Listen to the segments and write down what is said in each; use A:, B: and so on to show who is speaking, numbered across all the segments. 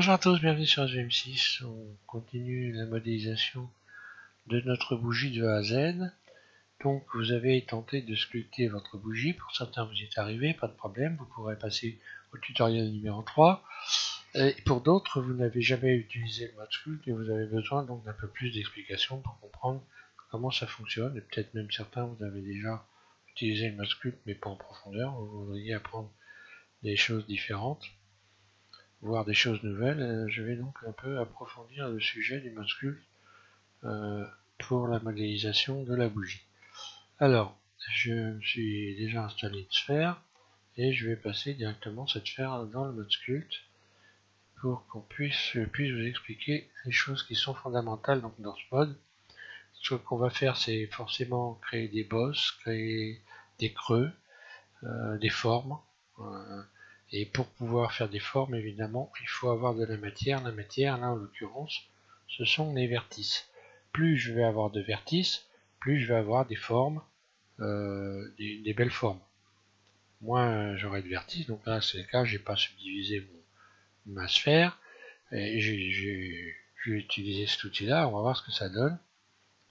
A: Bonjour à tous, bienvenue sur SVM6. On continue la modélisation de notre bougie de A à Z. Donc vous avez tenté de sculpter votre bougie. Pour certains vous y êtes arrivé, pas de problème. Vous pourrez passer au tutoriel numéro 3. Et pour d'autres, vous n'avez jamais utilisé le mode sculpt et vous avez besoin donc d'un peu plus d'explications pour comprendre comment ça fonctionne. Et peut-être même certains vous avez déjà utilisé le mode sculpt mais pas en profondeur. Vous voudriez apprendre des choses différentes, voir des choses nouvelles. Je vais donc un peu approfondir le sujet du mode sculpt pour la modélisation de la bougie. Alors, je me suis déjà installé une sphère et je vais passer directement cette sphère dans le mode sculpt pour qu'on puisse vous expliquer les choses qui sont fondamentales donc dans ce mode. Ce qu'on va faire, c'est forcément créer des bosses, créer des creux, des formes. Et pour pouvoir faire des formes, évidemment, il faut avoir de la matière. La matière, là en l'occurrence, ce sont les vertices. Plus je vais avoir de vertices, plus je vais avoir des formes, des belles formes. Moins j'aurai de vertices, donc là c'est le cas, j'ai pas subdivisé ma sphère. Et je vais utiliser cet outil-là, on va voir ce que ça donne.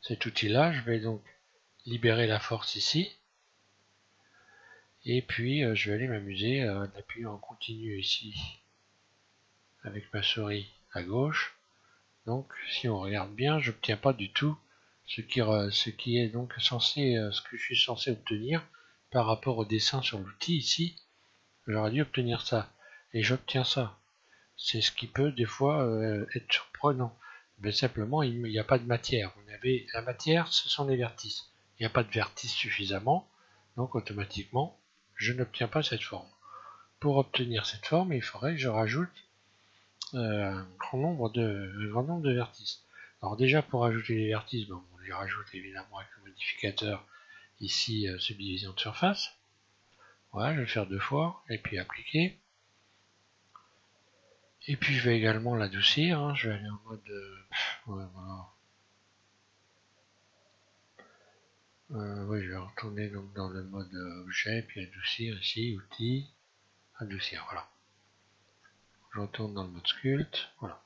A: Cet outil-là, je vais donc libérer la force ici. Et puis je vais aller m'amuser d'appuyer en continu ici avec ma souris à gauche. Donc si on regarde bien, j'obtiens pas du tout ce qui est donc censé, ce que je suis censé obtenir par rapport au dessin sur l'outil ici. J'aurais dû obtenir ça et j'obtiens ça. C'est ce qui peut des fois être surprenant. Mais simplement il n'y a pas de matière. Vous avez la matière, ce sont les vertices. Il n'y a pas de vertices suffisamment, donc automatiquement je n'obtiens pas cette forme. Pour obtenir cette forme, il faudrait que je rajoute un grand nombre de vertices. Alors déjà pour ajouter les vertices, bon, on les rajoute évidemment avec le modificateur ici subdivision de surface. Voilà, je vais le faire 2 fois et puis appliquer. Et puis je vais également l'adoucir, hein. Je vais aller en mode ouais, voilà. Oui, je vais retourner donc dans le mode objet, puis adoucir ici, outils, adoucir, voilà. Je retourne dans le mode sculpt, voilà.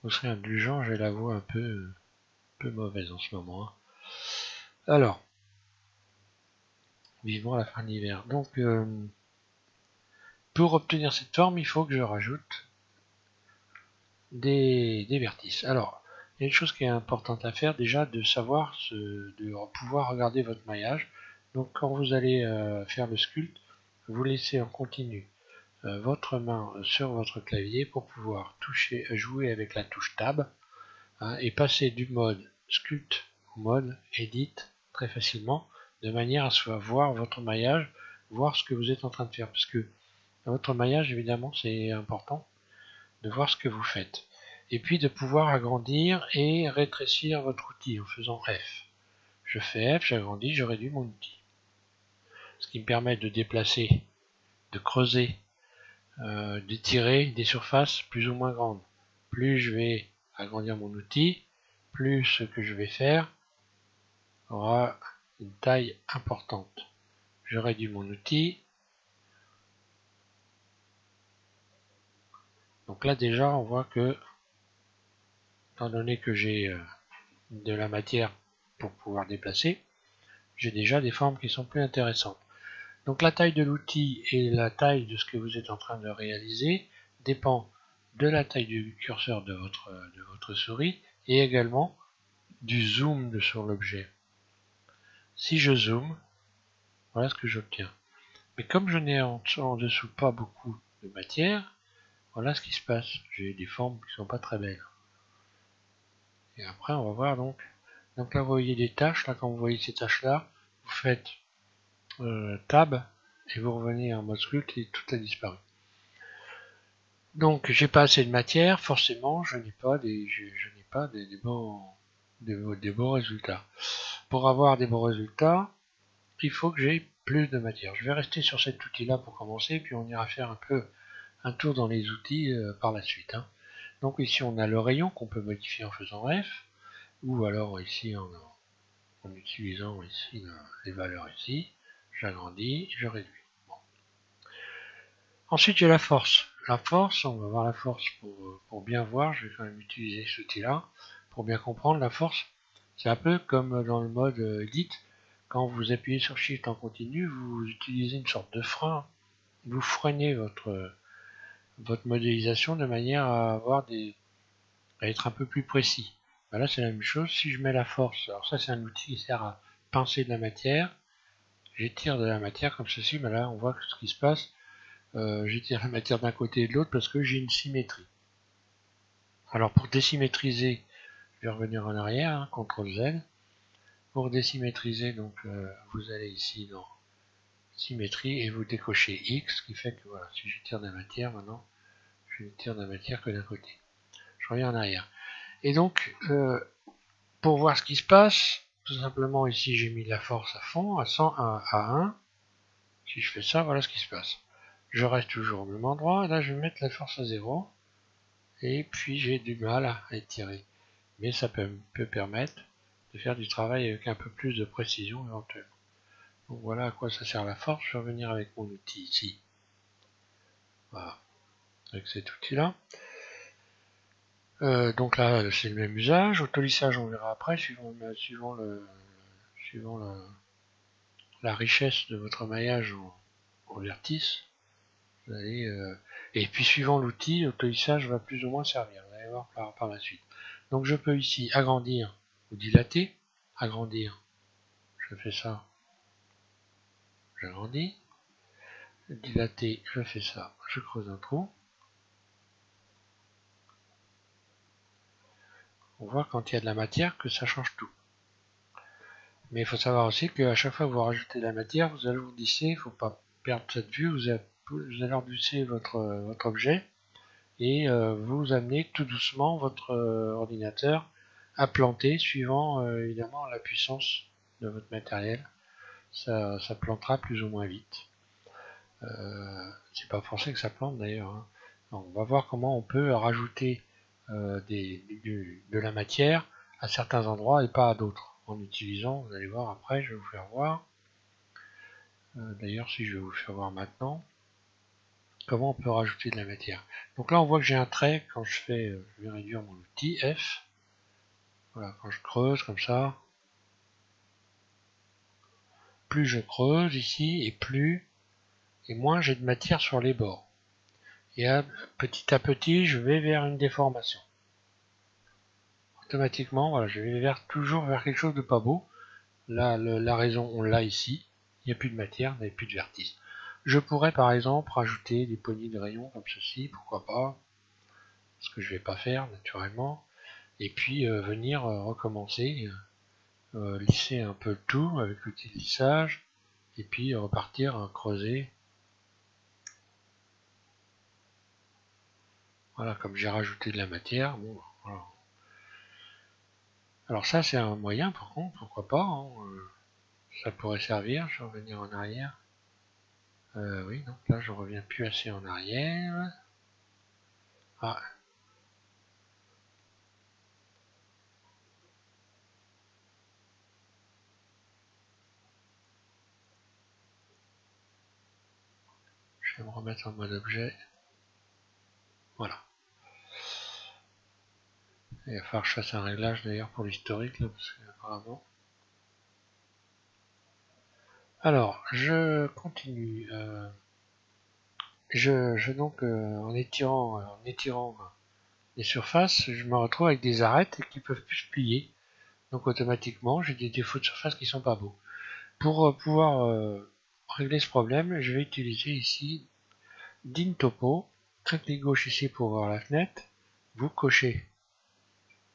A: Vous serez indulgent, j'ai la voix un peu mauvaise en ce moment. Hein. Alors, vivement la fin de l'hiver. Donc, pour obtenir cette forme, il faut que je rajoute des vertices. Alors, il y a une chose qui est importante à faire, déjà de savoir, de pouvoir regarder votre maillage. Donc, quand vous allez faire le sculpt, vous laissez en continu votre main sur votre clavier pour pouvoir jouer avec la touche Tab hein, et passer du mode sculpt au mode Edit très facilement, de manière à soit voir votre maillage, voir ce que vous êtes en train de faire, parce que dans votre maillage, évidemment, c'est important de voir ce que vous faites. Et puis de pouvoir agrandir et rétrécir votre outil en faisant F. Je fais F, j'agrandis, je réduis mon outil. Ce qui me permet de déplacer, de creuser, d'étirer des surfaces plus ou moins grandes. Plus je vais agrandir mon outil, plus ce que je vais faire aura une taille importante. Je réduis mon outil. Donc là déjà on voit que, étant donné que j'ai de la matière pour pouvoir déplacer, j'ai déjà des formes qui sont plus intéressantes. Donc la taille de l'outil et la taille de ce que vous êtes en train de réaliser dépend de la taille du curseur de votre souris et également du zoom sur l'objet. Si je zoome, voilà ce que j'obtiens. Mais comme je n'ai en dessous pas beaucoup de matière, voilà ce qui se passe. J'ai des formes qui sont pas très belles. Et après, on va voir donc. Donc là, vous voyez des tâches. Là, quand vous voyez ces tâches-là, vous faites Tab et vous revenez en mode sculpt et tout a disparu. Donc, j'ai pas assez de matière. Forcément, je n'ai pas des beaux résultats. Pour avoir des bons résultats, il faut que j'ai plus de matière. Je vais rester sur cet outil-là pour commencer, puis on ira faire un peu un tour dans les outils par la suite. Hein. Donc ici, on a le rayon qu'on peut modifier en faisant F, ou alors ici en utilisant ici les valeurs ici. J'agrandis, je réduis. Bon. Ensuite, j'ai la force. la force, on va voir la force pour bien voir. Je vais quand même utiliser cet outil-là pour bien comprendre la force. C'est un peu comme dans le mode Git. Quand vous appuyez sur Shift en continu, vous utilisez une sorte de frein. Vous freinez votre modélisation de manière à être un peu plus précis. Ben là, c'est la même chose. Si je mets la force, alors ça, c'est un outil qui sert à pincer de la matière. J'étire de la matière comme ceci. Ben là, on voit ce qui se passe. J'étire la matière d'un côté et de l'autre parce que j'ai une symétrie. Alors, pour désymétriser, je vais revenir en arrière, hein, CTRL Z. Pour désymétriser, donc, vous allez ici dans symétrie et vous décochez X, ce qui fait que voilà, si j'étire de la matière maintenant, je n'étire de la matière que d'un côté. Je reviens en arrière. Et donc, pour voir ce qui se passe, tout simplement ici j'ai mis la force à fond, à 100, à 1. Si je fais ça, voilà ce qui se passe. Je reste toujours au même endroit, et là je vais mettre la force à 0. Et puis j'ai du mal à étirer. Mais ça peut permettre de faire du travail avec un peu plus de précision éventuellement. Donc voilà à quoi ça sert la force. Je vais revenir avec mon outil ici. Voilà, avec cet outil-là. Donc là, c'est le même usage. Autolissage, on verra après, suivant la richesse de votre maillage en vertice. Vous allez, et puis suivant l'outil, l'autolissage va plus ou moins servir. Vous allez voir par la suite. Donc je peux ici agrandir ou dilater. Agrandir, je fais ça. J'agrandis. Dilater, je fais ça. Je creuse un trou. On voit quand il y a de la matière que ça change tout. Mais il faut savoir aussi qu'à chaque fois que vous rajoutez de la matière, vous allez vous glisser, il ne faut pas perdre cette vue, vous allez repousser votre objet et vous amenez tout doucement votre ordinateur à planter suivant évidemment la puissance de votre matériel. Ça plantera plus ou moins vite. C'est pas forcé que ça plante d'ailleurs. Hein. On va voir comment on peut rajouter de la matière à certains endroits et pas à d'autres. En utilisant, vous allez voir après, je vais vous faire voir. D'ailleurs, si je vais vous faire voir maintenant, comment on peut rajouter de la matière. Donc là, on voit que j'ai un trait quand je fais, je vais réduire mon outil F. Voilà, quand je creuse comme ça, plus je creuse ici et moins j'ai de matière sur les bords. Et petit à petit, je vais vers une déformation. Automatiquement, voilà, je vais toujours vers quelque chose de pas beau. Là, la raison, on l'a ici. Il n'y a plus de matière, il n'y a plus de vertice. Je pourrais par exemple rajouter des poignées de rayons comme ceci, pourquoi pas, ce que je ne vais pas faire naturellement, et puis venir recommencer, lisser un peu tout avec l'outil de lissage, et puis repartir creuser. Voilà, comme j'ai rajouté de la matière, bon, voilà. Alors ça c'est un moyen par contre, pourquoi pas, hein, ça pourrait servir, je vais revenir en arrière. Oui, donc là je reviens plus assez en arrière. Ah. Je vais me remettre en mode objet. Voilà. Il va falloir que je fasse un réglage d'ailleurs pour l'historique là, parce que apparemment. Alors, je continue. Donc en étirant les surfaces, je me retrouve avec des arêtes qui peuvent plus se plier. Donc automatiquement, j'ai des défauts de surface qui sont pas beaux. Pour pouvoir régler ce problème, je vais utiliser ici DIN Topo. Clic gauche ici pour voir la fenêtre. Vous cochez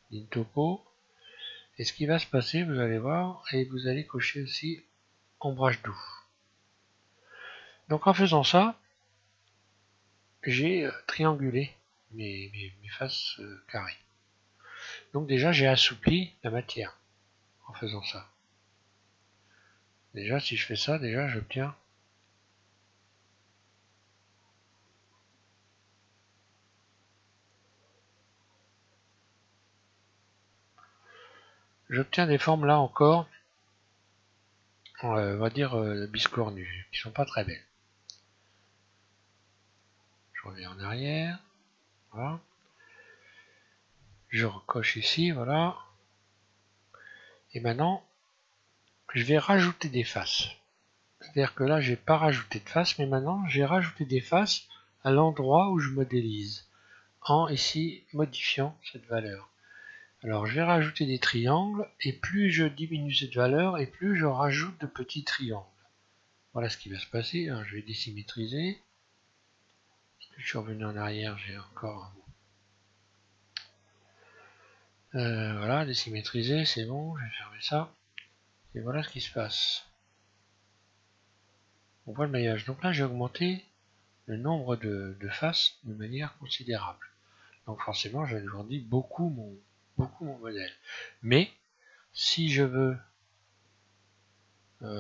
A: DIN Topo. Et ce qui va se passer, vous allez voir, et vous allez cocher aussi ombrage doux. Donc en faisant ça, j'ai triangulé mes faces carrées. Donc déjà j'ai assoupli la matière en faisant ça. Déjà si je fais ça, déjà j'obtiens des formes là encore, on va dire biscornues, qui sont pas très belles. Je reviens en arrière. Voilà. Je recoche ici, voilà. Et maintenant, je vais rajouter des faces. C'est-à-dire que là, j'ai pas rajouté de faces, mais maintenant, j'ai rajouté des faces à l'endroit où je modélise, en ici modifiant cette valeur. Alors, je vais rajouter des triangles, et plus je diminue cette valeur, et plus je rajoute de petits triangles. Voilà ce qui va se passer. Alors, je vais désymétriser. Je suis revenu en arrière, j'ai encore... voilà, désymétriser, c'est bon, je vais fermer ça. Et voilà ce qui se passe. On voit le maillage. Donc là, j'ai augmenté le nombre de faces de manière considérable. Donc forcément, j'agrandis beaucoup mon modèle. Mais si je veux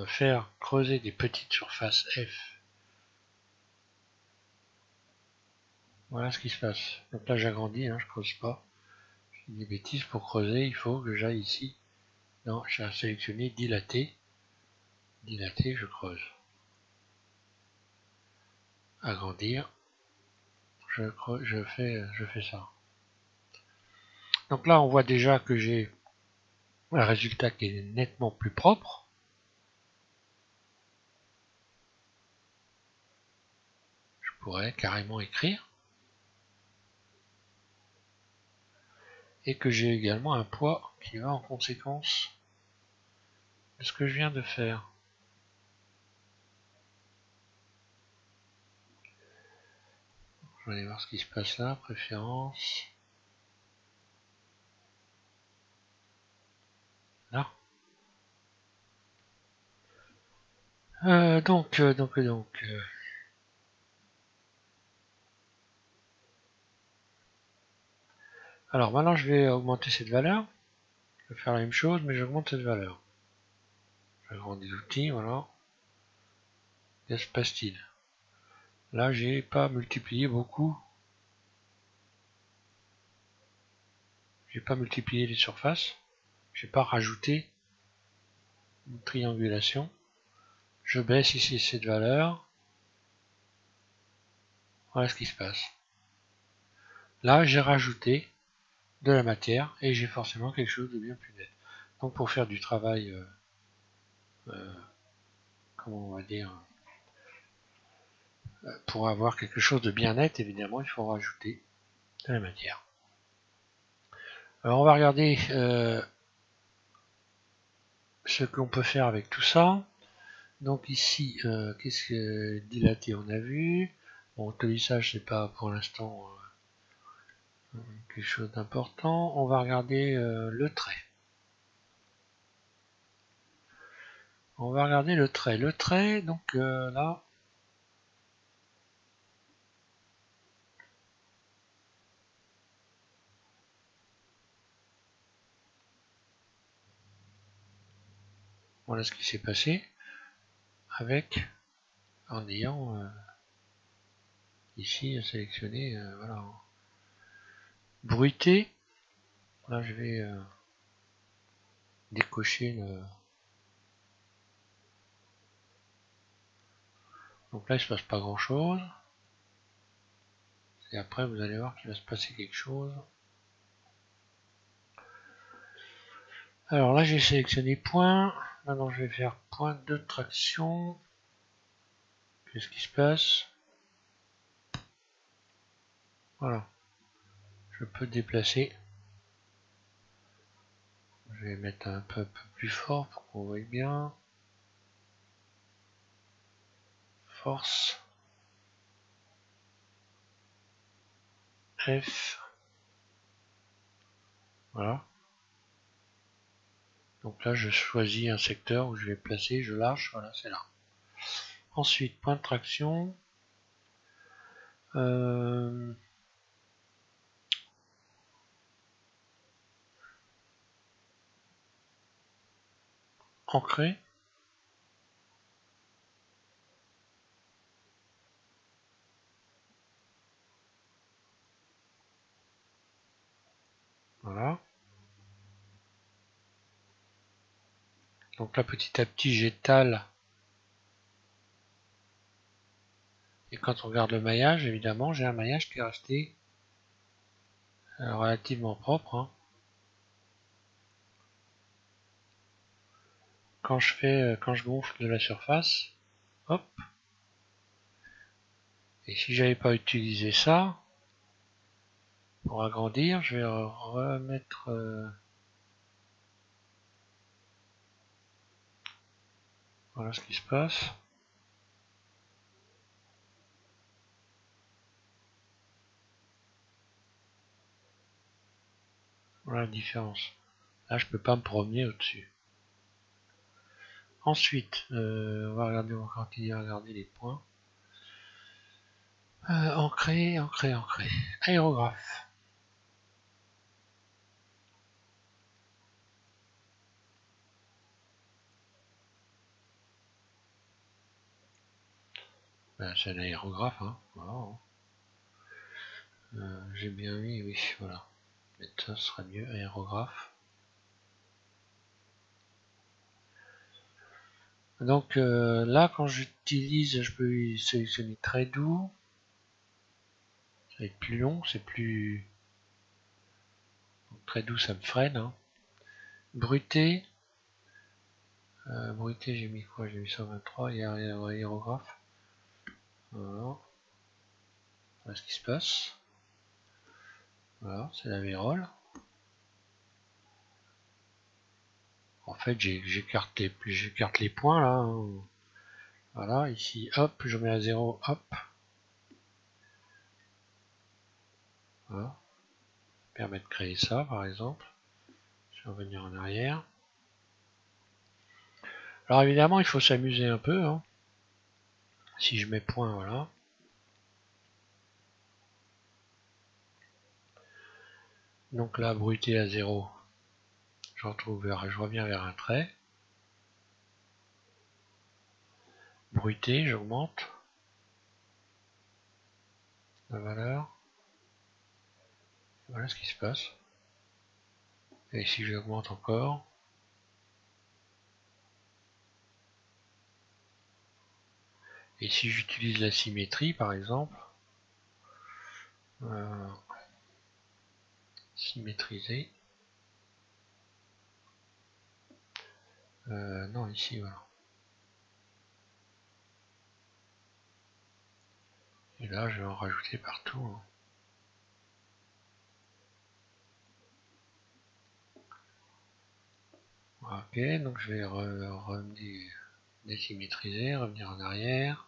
A: faire creuser des petites surfaces F, voilà ce qui se passe. Donc là, j'agrandis, hein, je creuse pas. Je dis des bêtises. Pour creuser, il faut que j'aille ici. Non, j'ai sélectionné dilater. Dilater, je creuse. Agrandir. Je fais ça. Donc là, on voit déjà que j'ai un résultat qui est nettement plus propre. Je pourrais carrément écrire. Et que j'ai également un poids qui va en conséquence de ce que je viens de faire. Je vais aller voir ce qui se passe là, préférence. Là. Donc. Alors maintenant je vais augmenter cette valeur. Je vais faire la même chose, mais j'augmente cette valeur. J'agrandis l'outil, voilà. Que se passe-t-il? Là, j'ai pas multiplié beaucoup. J'ai pas multiplié les surfaces. J'ai pas rajouté une triangulation. Je baisse ici cette valeur. Voilà ce qui se passe. Là, j'ai rajouté de la matière et j'ai forcément quelque chose de bien plus net. Donc pour faire du travail, comment on va dire, pour avoir quelque chose de bien net, évidemment, il faut rajouter de la matière. Alors on va regarder ce qu'on peut faire avec tout ça. Donc ici, qu'est-ce que dilaté on a vu. Bon, le lissage c'est pas pour l'instant quelque chose d'important. On va regarder le trait. On va regarder le trait. Le trait, donc là, voilà ce qui s'est passé avec, en ayant ici sélectionné, voilà, bruité. Là, je vais décocher le... Donc là, il se passe pas grand chose. Et après, vous allez voir qu'il va se passer quelque chose. Alors là, j'ai sélectionné point. Maintenant, je vais faire point de traction. Qu'est-ce qui se passe? Voilà. Je peux déplacer. Je vais mettre un peu plus fort pour qu'on voit bien. Force. F. Voilà. Donc là, je choisis un secteur où je vais placer, je lâche, voilà, c'est là. Ensuite, point de traction. Ancré. Voilà. Donc là, petit à petit, j'étale Et quand on regarde le maillage, évidemment, j'ai un maillage qui est resté relativement propre. Hein. Quand je gonfle de la surface, hop. Et si j'avais pas utilisé ça, pour agrandir, je vais remettre... voilà ce qui se passe. Voilà la différence. Là, je peux pas me promener au-dessus. Ensuite, on va continuer à regarder les points. Ancré. Aérographe. Ben, c'est un aérographe, hein. Voilà. J'ai bien mis, oui, voilà. Mais ça sera mieux, aérographe. Donc là, quand j'utilise, je peux sélectionner très doux. Ça va être plus long, c'est plus... Donc, très doux, ça me freine. Hein. Bruté. Bruté, j'ai mis quoi? J'ai mis 123, il y a un aérographe. Voilà. Voilà ce qui se passe. Voilà, c'est la vérole. En fait, j'écarte les points là. Hein. Voilà, ici, hop, je mets à 0, hop. Voilà. Ça permet de créer ça, par exemple. Je vais revenir en arrière. Alors évidemment, il faut s'amuser un peu. Hein. Si je mets point, voilà. Donc là, bruité à 0. Je reviens vers un trait. Bruité, j'augmente la valeur. Voilà ce qui se passe. Et si j'augmente encore, et si j'utilise la symétrie par exemple, symétriser, non ici voilà. Et là je vais en rajouter partout. Hein. Ok, donc je vais désymétriser, revenir en arrière.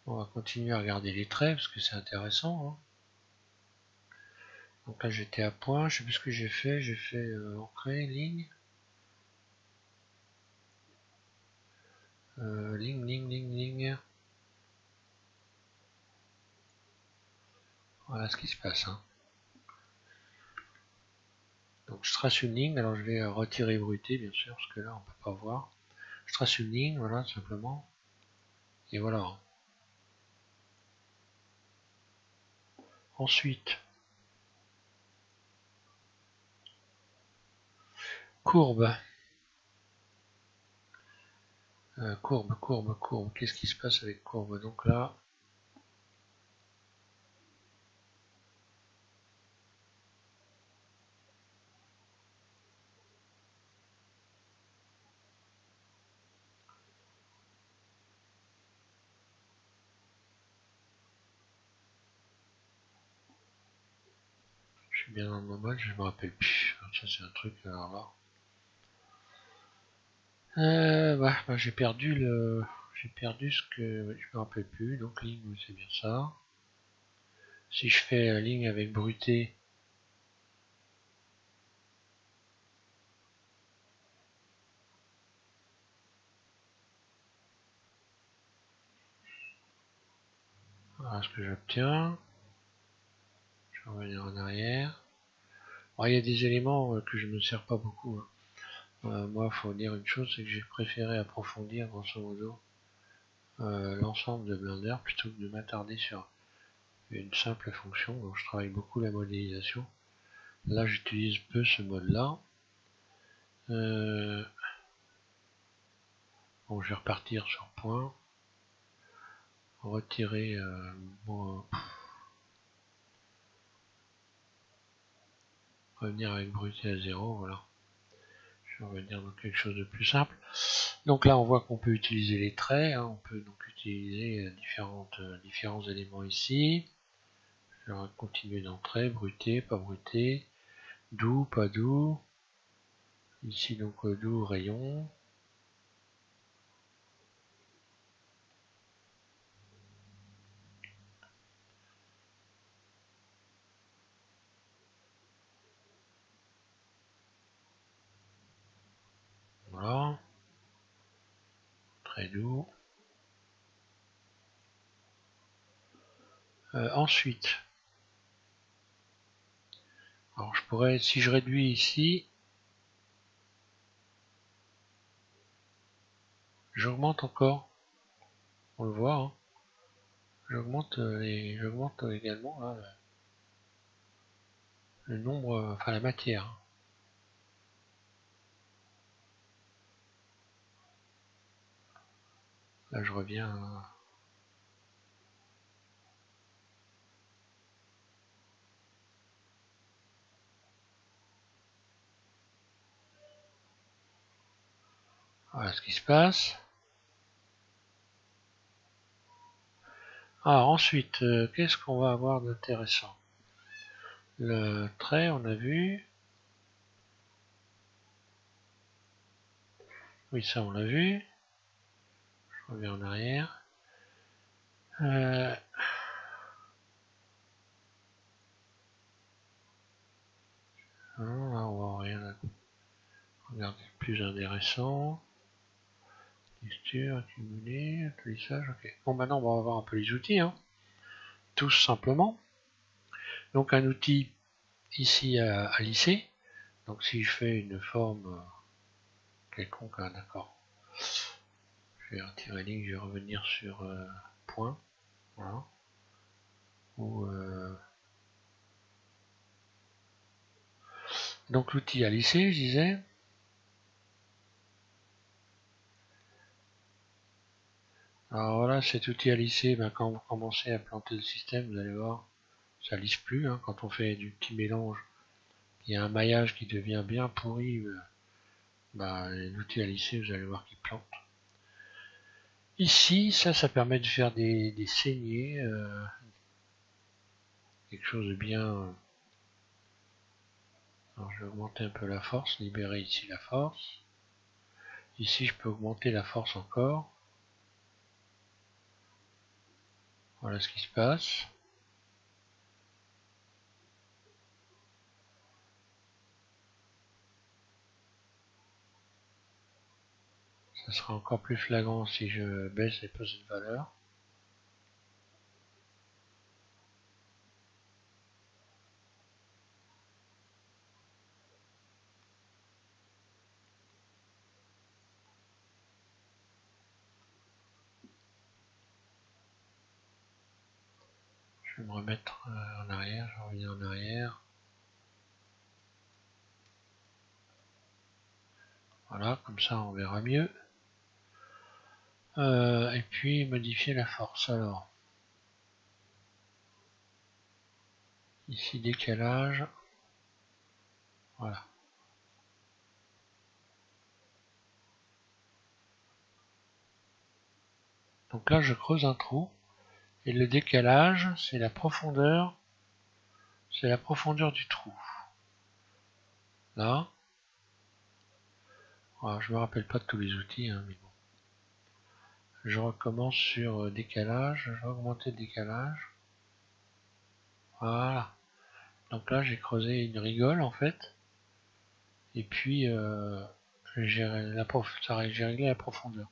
A: On va continuer à regarder les traits parce que c'est intéressant. Hein. Donc là j'étais à point, je sais plus ce que j'ai fait ancré, ligne. Ligne. Voilà ce qui se passe. Hein. Donc je trace une ligne, alors je vais retirer bruité bien sûr, parce que là on peut pas voir. Je trace une ligne, voilà, simplement. Et voilà. Ensuite, courbe. Courbe. Qu'est-ce qui se passe avec courbe? Donc là, je suis bien dans le mode, je me rappelle plus. Ça c'est un truc, alors là. J'ai perdu ce que je me rappelle plus. Donc ligne, c'est bien ça. Si je fais ligne avec bruité, voilà ce que j'obtiens. Je vais revenir en arrière. Alors, il y a des éléments que je ne me sers pas beaucoup. Hein. Moi, il faut dire une chose, c'est que j'ai préféré approfondir grosso modo l'ensemble de Blender plutôt que de m'attarder sur une simple fonction. Donc je travaille beaucoup la modélisation. Là, j'utilise peu ce mode-là. Bon, je vais repartir sur point. Retirer revenir avec bruité à 0, voilà. Je vais revenir dans quelque chose de plus simple. Donc là on voit qu'on peut utiliser les traits, hein. On peut donc utiliser différents éléments ici. Je vais continuer d'entrer, bruté, pas bruté, doux, pas doux. Ici donc doux, rayon. Voilà. Très doux. Ensuite, alors je pourrais, si je réduis ici, j'augmente encore. On le voit, hein. J'augmente également là, le nombre, enfin la matière. Là je reviens voilà ce qui se passe. Alors ensuite, qu'est-ce qu'on va avoir d'intéressant? Le trait, on a vu. Oui, ça on l'a vu. Je reviens en arrière. Là, on voit rien. Regardez, plus intéressant. Texture, accumulé, polissage, ok. Bon, maintenant on va voir un peu les outils, hein. Tout simplement. Donc un outil ici à lisser. Donc si je fais une forme quelconque, hein, d'accord. Je vais retirer ligne, je vais revenir sur point. Voilà. Ou, donc l'outil à lisser, je disais. Alors voilà, cet outil à lisser, ben, quand vous commencez à planter le système, vous allez voir, ça lisse plus, hein. Quand on fait du petit mélange, il y a un maillage qui devient bien pourri, ben, l'outil à lisser, vous allez voir qu'il plante. Ici, ça permet de faire des saignées, quelque chose de bien. Alors je vais augmenter un peu la force, libérer ici la force. Ici, je peux augmenter la force encore. Voilà ce qui se passe. Ça sera encore plus flagrant si je baisse les posés de valeur. Je vais me remettre en arrière, je reviens en arrière. Voilà, comme ça on verra mieux. Et puis modifier la force. Alors, ici décalage. Voilà. Donc là je creuse un trou. Et le décalage, c'est la profondeur du trou. Là. Alors, je me rappelle pas de tous les outils, hein, mais bon. Je recommence sur décalage, je vais augmenter le décalage. Voilà. Donc là j'ai creusé une rigole en fait. Et puis j'ai réglé la profondeur.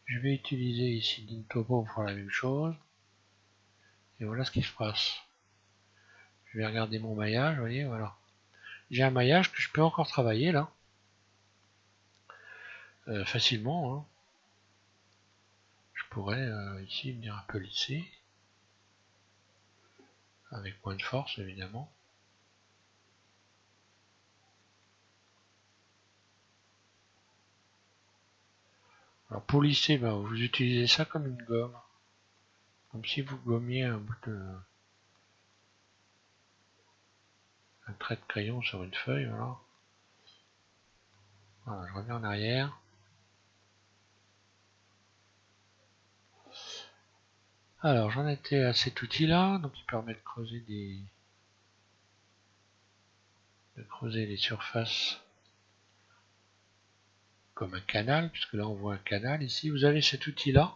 A: Je vais utiliser ici Dintopo pour la même chose. Et voilà ce qui se passe. Je vais regarder mon maillage, vous voyez, voilà. J'ai un maillage que je peux encore travailler là. Facilement, hein. Je pourrais ici venir un peu lisser. Avec moins de force évidemment. Alors pour lisser, ben, vous utilisez ça comme une gomme. Comme si vous gommiez un bout de... un trait de crayon sur une feuille, voilà. Voilà, je reviens en arrière. Alors j'en étais à cet outil-là, donc il permet de creuser les surfaces comme un canal, puisque là on voit un canal ici. Vous avez cet outil-là,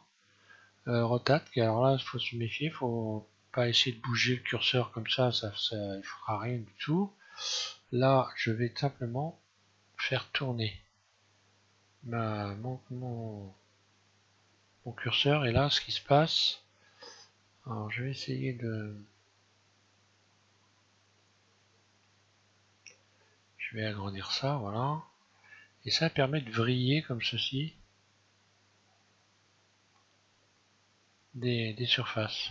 A: rotate, et alors là il faut se méfier, il faut pas essayer de bouger le curseur comme ça, il fera rien du tout. Là je vais simplement faire tourner mon curseur, et là ce qui se passe, alors je vais essayer de... Je vais agrandir ça, voilà. Et ça permet de vriller comme ceci des surfaces.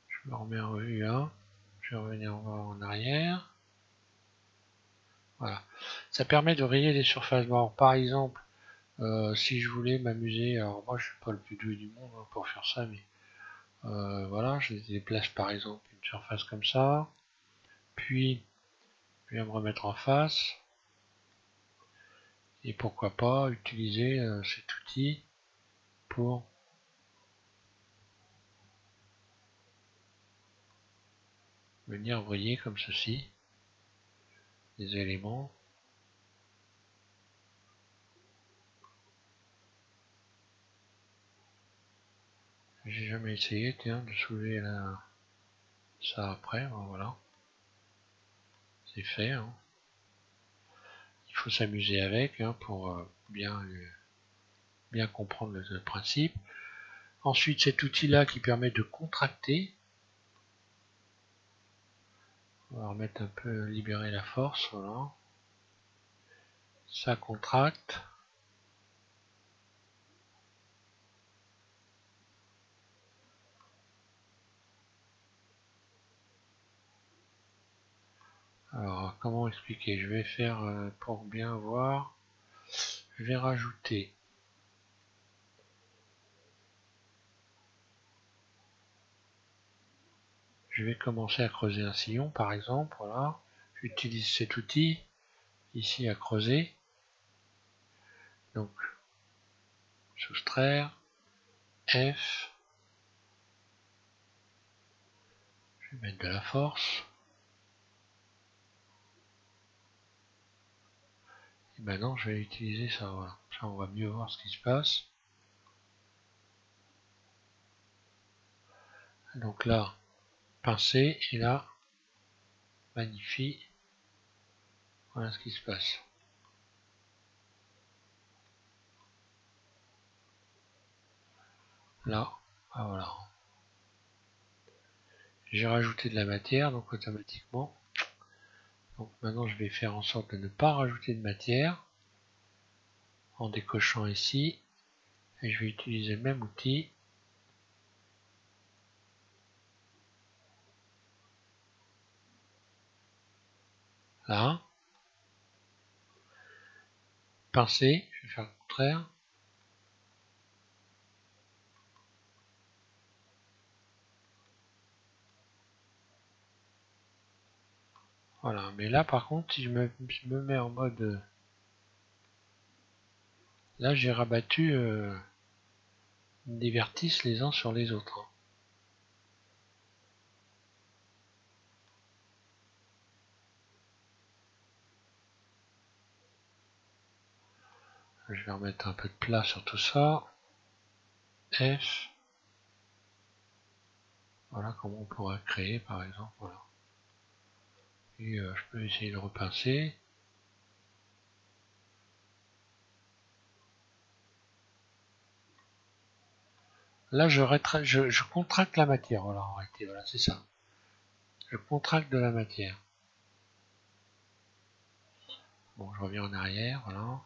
A: Je me remets en vue 1. Je vais revenir en arrière. Voilà. Ça permet de vriller les surfaces. Bon, par exemple, si je voulais m'amuser, alors moi je suis pas le plus doué du monde pour faire ça, mais voilà, je déplace par exemple une surface comme ça, puis je viens me remettre en face, et pourquoi pas utiliser cet outil pour venir vriller comme ceci des éléments. J'ai jamais essayé, tiens, de soulever ça après, voilà. C'est fait, hein. Il faut s'amuser avec, hein, pour bien comprendre le principe. Ensuite, cet outil-là qui permet de contracter. On va remettre un peu, libérer la force, voilà. Ça contracte. Alors, comment expliquer? Je vais faire, pour bien voir, je vais rajouter je vais commencer à creuser un sillon, par exemple, voilà. J'utilise cet outil, ici à creuser. Donc, soustraire, F, je vais mettre de la force. Et maintenant, je vais utiliser ça, voilà. Ça, on va mieux voir ce qui se passe. Donc là, pincer, et là, magnifie. Voilà ce qui se passe. Là, ah voilà. J'ai rajouté de la matière, donc automatiquement. Donc maintenant, je vais faire en sorte de ne pas rajouter de matière en décochant ici. Et je vais utiliser le même outil. Là. Pincer, je vais faire le contraire. Voilà, mais là par contre, si je me mets en mode... là, j'ai rabattu des vertices les uns sur les autres. Je vais remettre un peu de plat sur tout ça. F. Voilà comment on pourrait créer par exemple. Voilà. Et je peux essayer de repincer. Là, je contracte la matière. Voilà, en réalité, voilà, c'est ça. Je contracte de la matière. Bon, je reviens en arrière, voilà.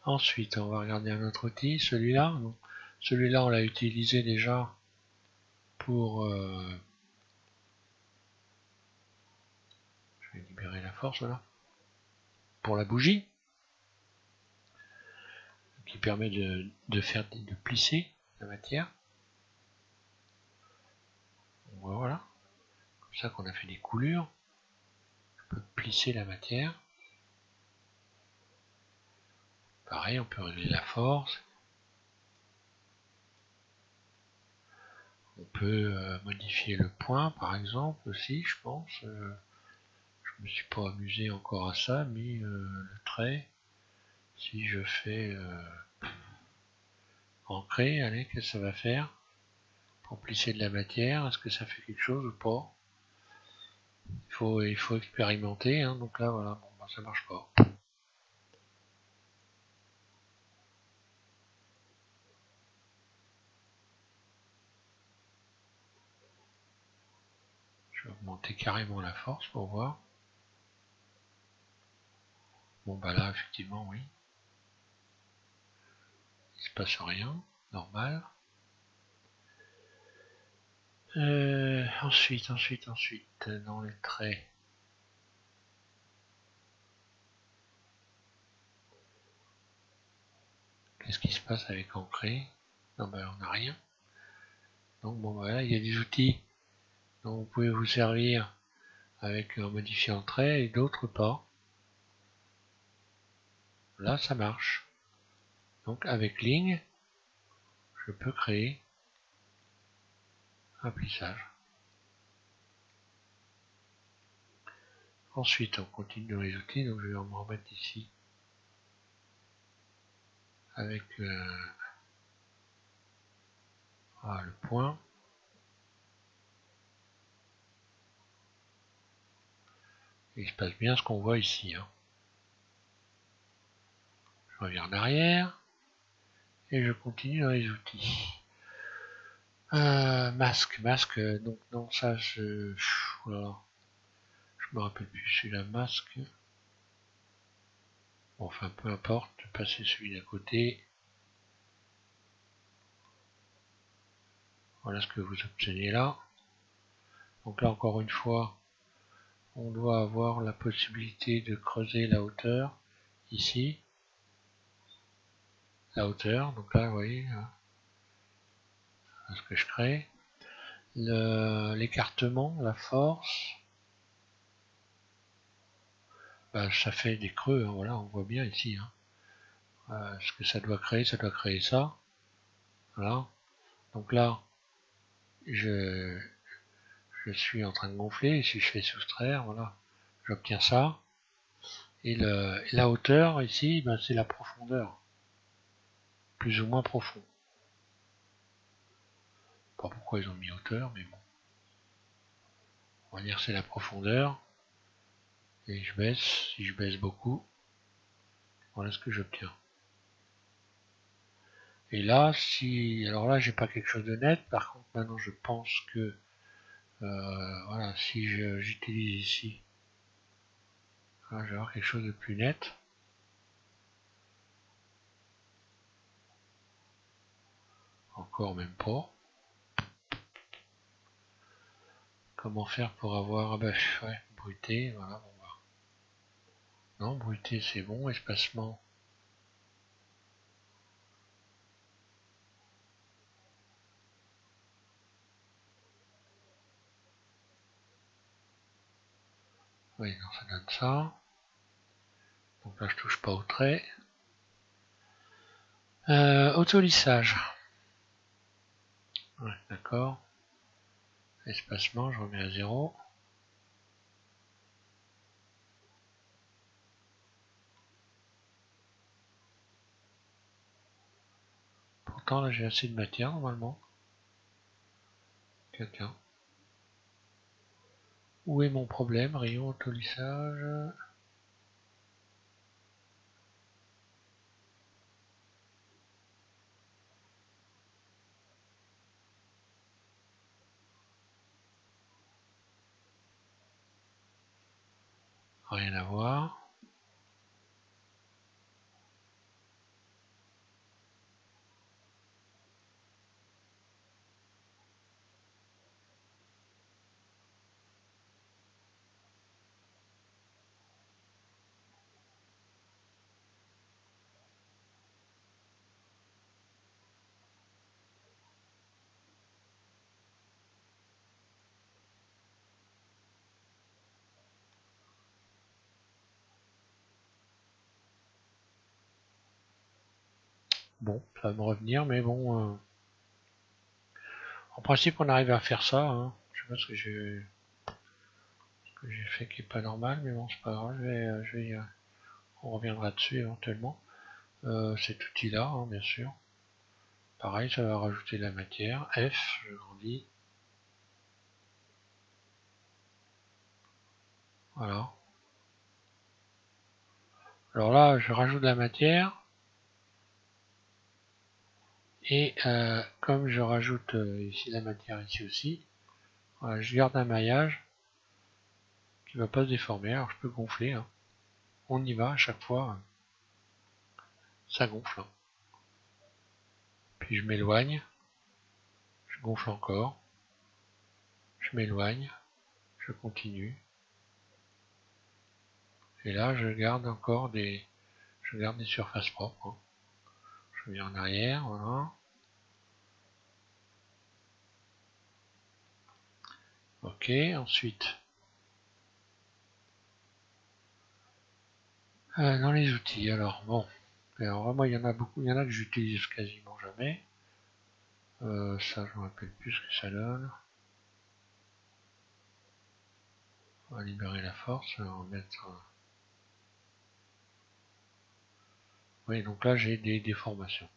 A: Ensuite, on va regarder un autre outil, celui-là. Celui-là, on l'a utilisé déjà pour... je vais libérer la force, voilà. Pour la bougie, qui permet de plisser la matière. Voilà. Comme ça qu'on a fait des coulures. On peut plisser la matière. Pareil, on peut régler la force. On peut modifier le point, par exemple, aussi, je pense. Je me suis pas amusé encore à ça, mais le trait, si je fais ancrer, allez, qu'est-ce que ça va faire pour plisser de la matière? Est-ce que ça fait quelque chose ou pas? Il faut expérimenter, hein, donc là, voilà, bon, bah, ça marche pas. Je vais augmenter carrément la force pour voir. Bon, bah là, effectivement, oui. Il se passe rien, normal. Ensuite, dans les traits. Qu'est-ce qui se passe avec ancré? Non, ben on n'a rien. Donc bon, voilà, il y a des outils dont vous pouvez vous servir avec un modifiant trait et d'autres pas. Là, ça marche. Donc avec ligne, je peux créer un plissage. Ensuite, on continue dans les outils, donc je vais me remettre ici avec le point. Et il se passe bien ce qu'on voit ici. Hein. Je reviens en arrière et je continue dans les outils. Masque, donc non, ça voilà. Je me rappelle plus celui-là, masque. Bon, enfin, peu importe, passer celui d'à côté. Voilà ce que vous obtenez là. Donc là, encore une fois, on doit avoir la possibilité de creuser la hauteur, ici. La hauteur, donc là, vous voyez, ce que je crée. L'écartement, la force. Bah, ça fait des creux, hein, voilà, on voit bien ici. Hein. Ce que ça doit créer ça. Voilà. Donc là, je suis en train de gonfler, et si je fais soustraire, voilà, j'obtiens ça. Et la hauteur ici, ben, c'est la profondeur. Plus ou moins profond. Pas pourquoi ils ont mis hauteur, mais bon. On va dire c'est la profondeur. Et je baisse, si je baisse beaucoup, voilà ce que j'obtiens. Et là, alors là, j'ai pas quelque chose de net. Par contre, maintenant, je pense que, voilà, si j'utilise ici, là, je vais avoir quelque chose de plus net. Encore même pas. Comment faire pour avoir, ouais, bruité, voilà, bon, bah. Non, bruité c'est bon, espacement. Oui, non, ça donne ça. Donc là, je touche pas au trait. Autolissage. Ouais, d'accord. Espacement, je remets à 0. Pourtant, là, j'ai assez de matière, normalement. Tiens. Où est mon problème? Rayon autolissage. Rien à voir. Bon, ça va me revenir, mais bon, en principe on arrive à faire ça, hein. Je sais pas ce que j'ai fait qui est pas normal, mais bon, c'est pas grave, on reviendra dessus éventuellement. Cet outil-là, hein, bien sûr. Pareil, ça va rajouter de la matière. F, je grandis. Voilà. Alors là, je rajoute de la matière. Et comme je rajoute ici la matière, ici aussi, voilà, je garde un maillage qui ne va pas se déformer. Alors je peux gonfler. Hein. On y va à chaque fois. Ça gonfle. Hein. Puis je m'éloigne. Je gonfle encore. Je m'éloigne. Je continue. Et là, je garde encore des surfaces propres. Hein. Je viens en arrière, voilà. Ok, ensuite, dans les outils, alors bon, alors moi il y en a beaucoup, il y en a que j'utilise quasiment jamais. Ça je me rappelle plus ce que ça donne. On va libérer la force, on va mettre. Oui, donc là j'ai des déformations.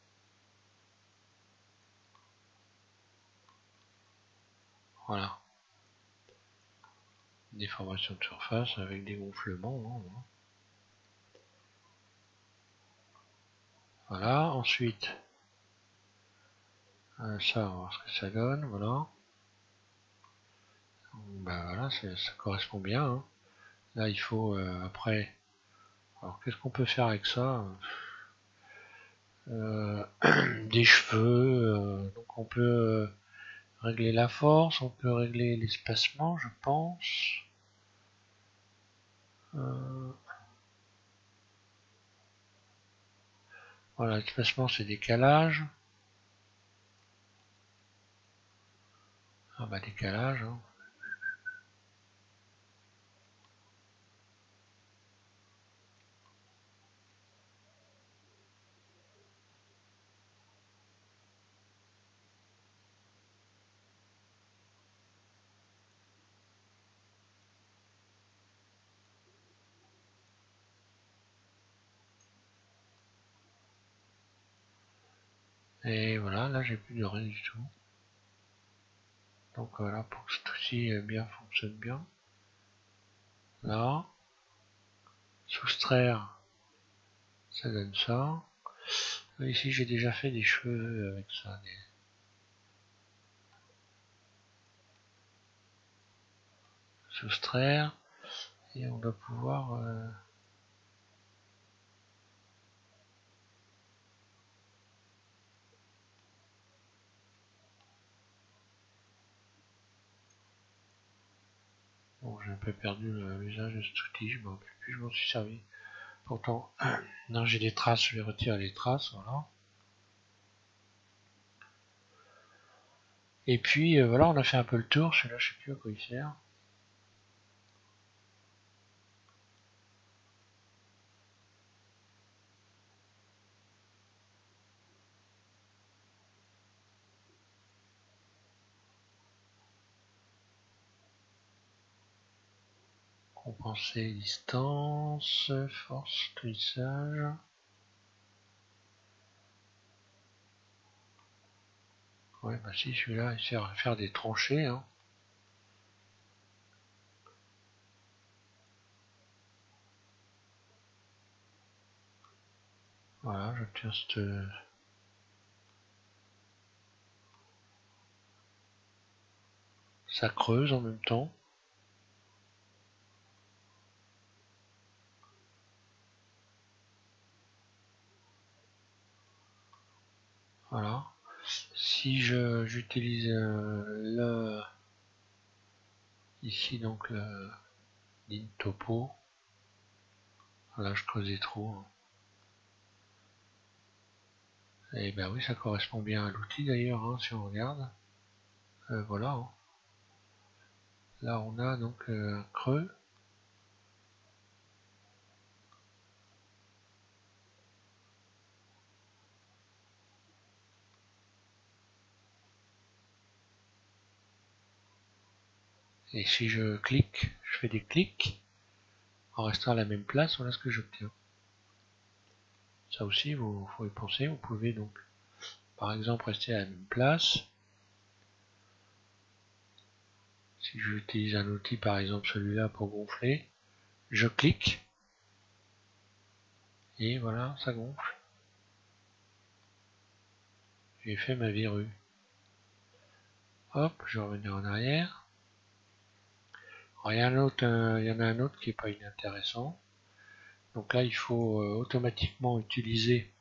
A: Voilà. Déformation de surface avec des gonflements. Hein. Voilà, ensuite, ça, on va voir ce que ça donne, voilà. Ben voilà, ça correspond bien. Hein. Là, il faut après. Alors, qu'est-ce qu'on peut faire avec ça des cheveux, donc on peut régler la force, on peut régler l'espacement, je pense. Voilà, l'espacement c'est décalage. Ah bah décalage. Hein. Et voilà, là j'ai plus de rien du tout. Donc voilà, pour que cet outil bien fonctionne bien. Là, soustraire, ça donne ça. Ici j'ai déjà fait des cheveux avec ça. Soustraire, et on doit pouvoir... Bon, j'ai un peu perdu l'usage de cet outil, je m'en rappelle plus, je m'en suis servi. Pourtant, non, j'ai des traces, je vais retirer les traces, voilà. Et puis voilà, on a fait un peu le tour, celui-là je sais plus à quoi il sert. Compenser distance, force, tissage. Ouais, bah si, celui-là il sert à faire des tranchées. Hein. Voilà, j'obtiens cette... Ça creuse en même temps. Voilà. Si j'utilise le... Ici donc le ligne topo. Là je creusais trop. Hein. Et ben oui, ça correspond bien à l'outil d'ailleurs, hein, si on regarde. Voilà. Hein. Là on a donc un creux. Et si je clique, je fais des clics, en restant à la même place, voilà ce que j'obtiens. Ça aussi, vous faut y penser. Vous pouvez donc, par exemple, rester à la même place. Si j'utilise un outil, par exemple celui-là pour gonfler, je clique et voilà, ça gonfle. J'ai fait ma verrue. Hop, je vais revenir en arrière. Alors, il y en a un autre qui n'est pas inintéressant. Donc là, il faut automatiquement utiliser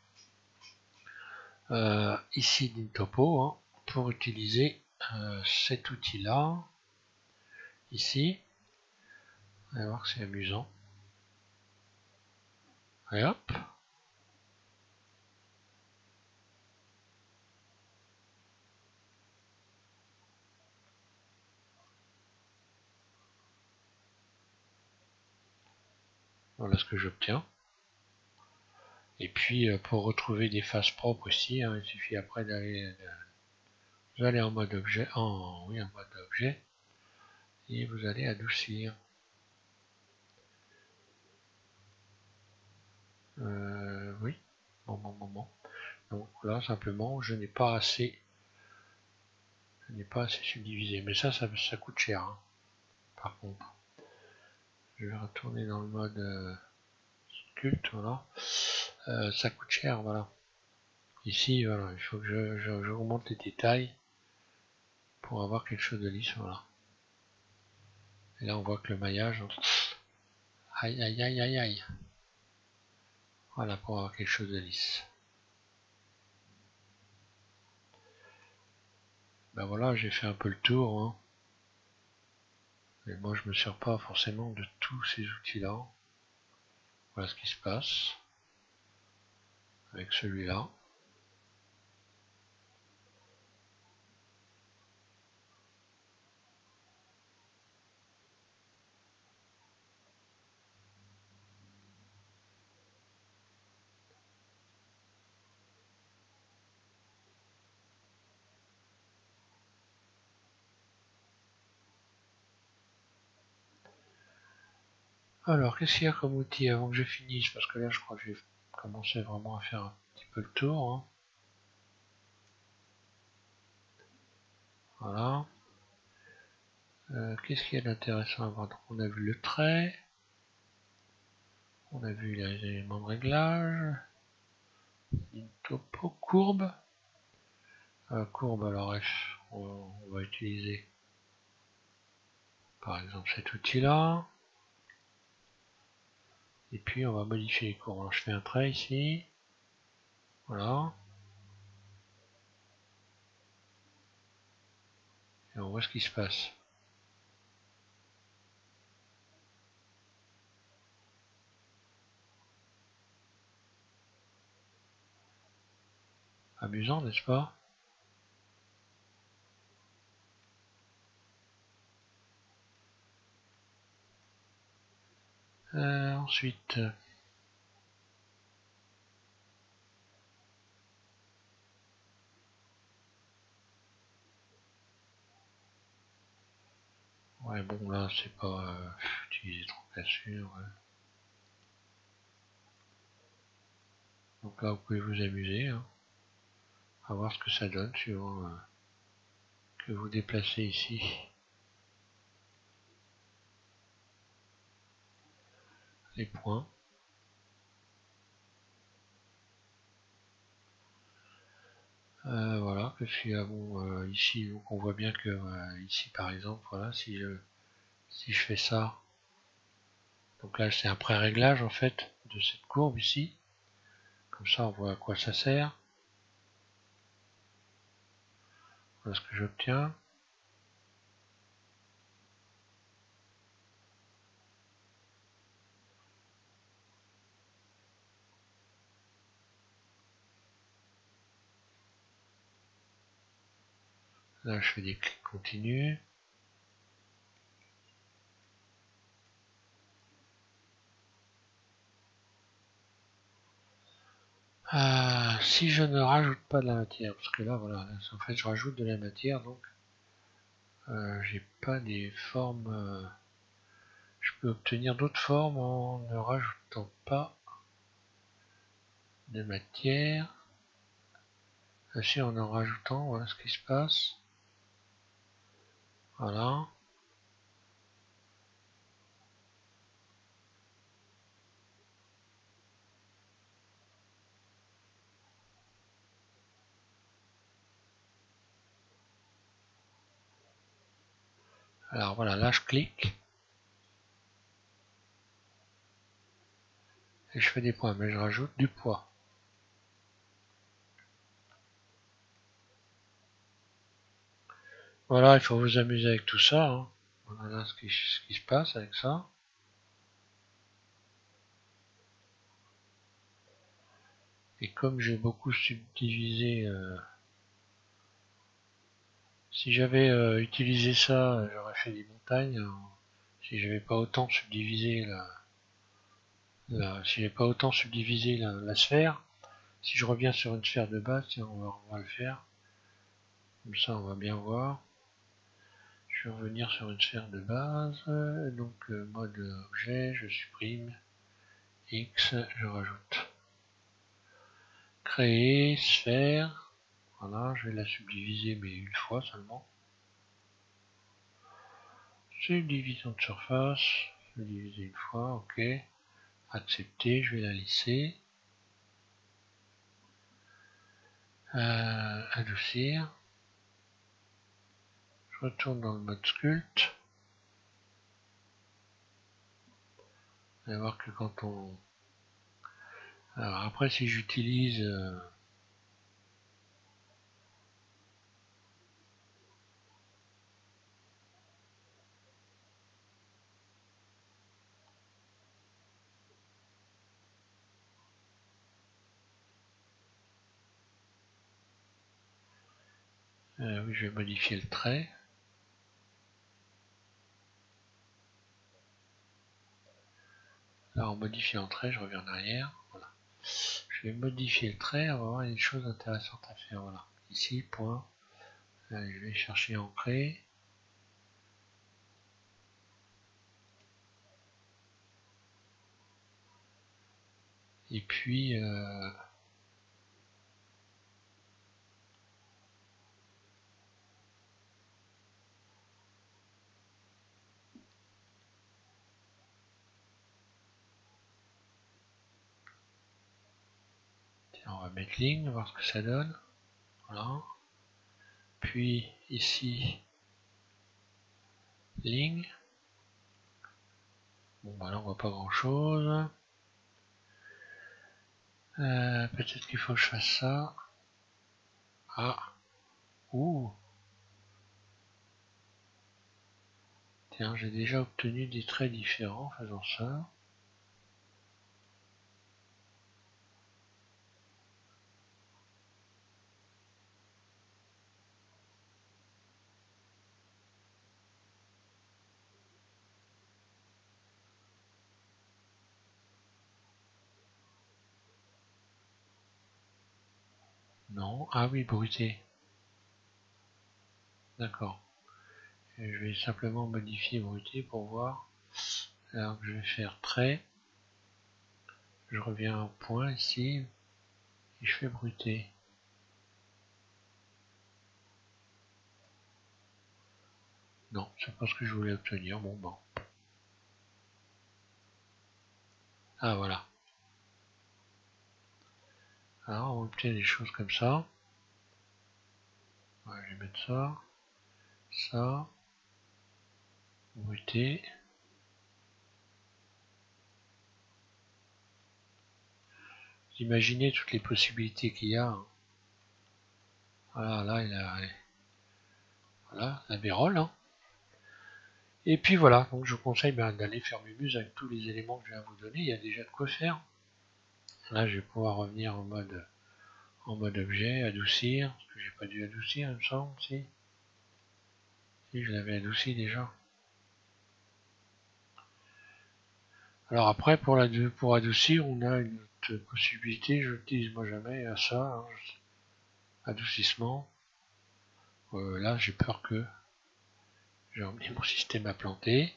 A: ici Nintopo hein, pour utiliser cet outil-là. Ici, on va voir que c'est amusant. Et hop. Voilà ce que j'obtiens. Et puis pour retrouver des faces propres aussi, hein, il suffit après d'aller en mode objet, en mode objet, et vous allez adoucir. Oui, moment. Donc là simplement je n'ai pas assez subdivisé, mais ça coûte cher. Hein. Par contre, je vais retourner dans le mode sculpte, voilà. Ça coûte cher, voilà. Ici, voilà, il faut que j'augmente les détails pour avoir quelque chose de lisse, voilà. Et là, on voit que le maillage, aïe, aïe, aïe, aïe, aïe. Voilà, pour avoir quelque chose de lisse. Ben voilà, j'ai fait un peu le tour. Hein. Mais moi, je me sers pas forcément de tous ces outils-là. Voilà ce qui se passe avec celui-là. Alors, qu'est-ce qu'il y a comme outil avant que je finisse? Parce que là, je crois que j'ai commencé vraiment à faire un petit peu le tour. Hein. Voilà. Qu'est-ce qu'il y a d'intéressant à voir? Donc, on a vu le trait. On a vu les éléments de réglage. Une topo courbe. Courbe, alors on va utiliser par exemple cet outil-là. Et puis on va modifier les courbes. Alors je fais un trait ici. Voilà. Et on voit ce qui se passe. Amusant, n'est-ce pas? Ensuite, ouais bon là c'est pas utiliser trop cassure. Ouais. Donc là vous pouvez vous amuser hein, à voir ce que ça donne suivant que vous déplacez ici. Les points. Voilà, que si bon ici donc on voit bien que ici par exemple voilà si je fais ça, donc là c'est un pré-réglage en fait de cette courbe ici, comme ça on voit à quoi ça sert, voilà ce que j'obtiens. Là je fais des clics continus. Si je ne rajoute pas de la matière, parce que là voilà, en fait je rajoute de la matière donc j'ai pas des formes. Je peux obtenir d'autres formes en ne rajoutant pas de matière. Ainsi, en rajoutant, voilà ce qui se passe. Voilà. Alors voilà, là je clique. Et je fais des points, mais je rajoute du poids. Voilà, il faut vous amuser avec tout ça. Hein. Voilà ce qui se passe avec ça. Et comme j'ai beaucoup subdivisé, si j'avais utilisé ça, j'aurais fait des montagnes. Si j'avais pas autant subdivisé si j'ai pas autant subdivisé la sphère, si je reviens sur une sphère de base, tiens, on va le faire. Comme ça, on va bien voir. Je vais revenir sur une sphère de base. Donc, mode objet, je supprime. X, je rajoute. Créer, sphère. Voilà, je vais la subdiviser, mais une fois seulement. Subdivision de surface. Subdiviser une fois, ok. Accepter, je vais la lisser. Adoucir. Je retourne dans le mode sculpte. Vous allez voir que quand on... Alors après, si j'utilise... oui, je vais modifier le trait. Là, en modifiant le trait, je reviens en arrière. Voilà. Je vais modifier le trait, on va voir une chose intéressante à faire. Voilà. Ici, point. Je vais chercher ancrer. Et puis, on va mettre ligne, voir ce que ça donne. Voilà. Puis ici, ligne. Bon, bah là, on voit pas grand chose. Peut-être qu'il faut que je fasse ça. Ah. Ouh. Tiens, j'ai déjà obtenu des traits différents en faisant ça. Non. Ah oui, bruté. D'accord. Je vais simplement modifier bruté pour voir. Alors que je vais faire trait. Je reviens au point ici. Et je fais bruté. Non, c'est pas ce que je voulais obtenir. Bon, bon. Ah, voilà. Alors, on obtient des choses comme ça. Ouais, je vais mettre ça. Ça. Bruté. Imaginez toutes les possibilités qu'il y a. Hein. Voilà, là, il a... Voilà, la vérole. Hein. Et puis voilà, donc je vous conseille d'aller faire mes muses avec tous les éléments que je viens de vous donner. Il y a déjà de quoi faire. Là, je vais pouvoir revenir en mode objet, adoucir. Parce que j'ai pas dû adoucir, il me semble, si. Si, je l'avais adouci déjà. Alors après, pour adoucir, on a une autre possibilité. Je l'utilise moi jamais à ça. Hein. Adoucissement. Là, j'ai peur que... Je vais emmener mon système à planter.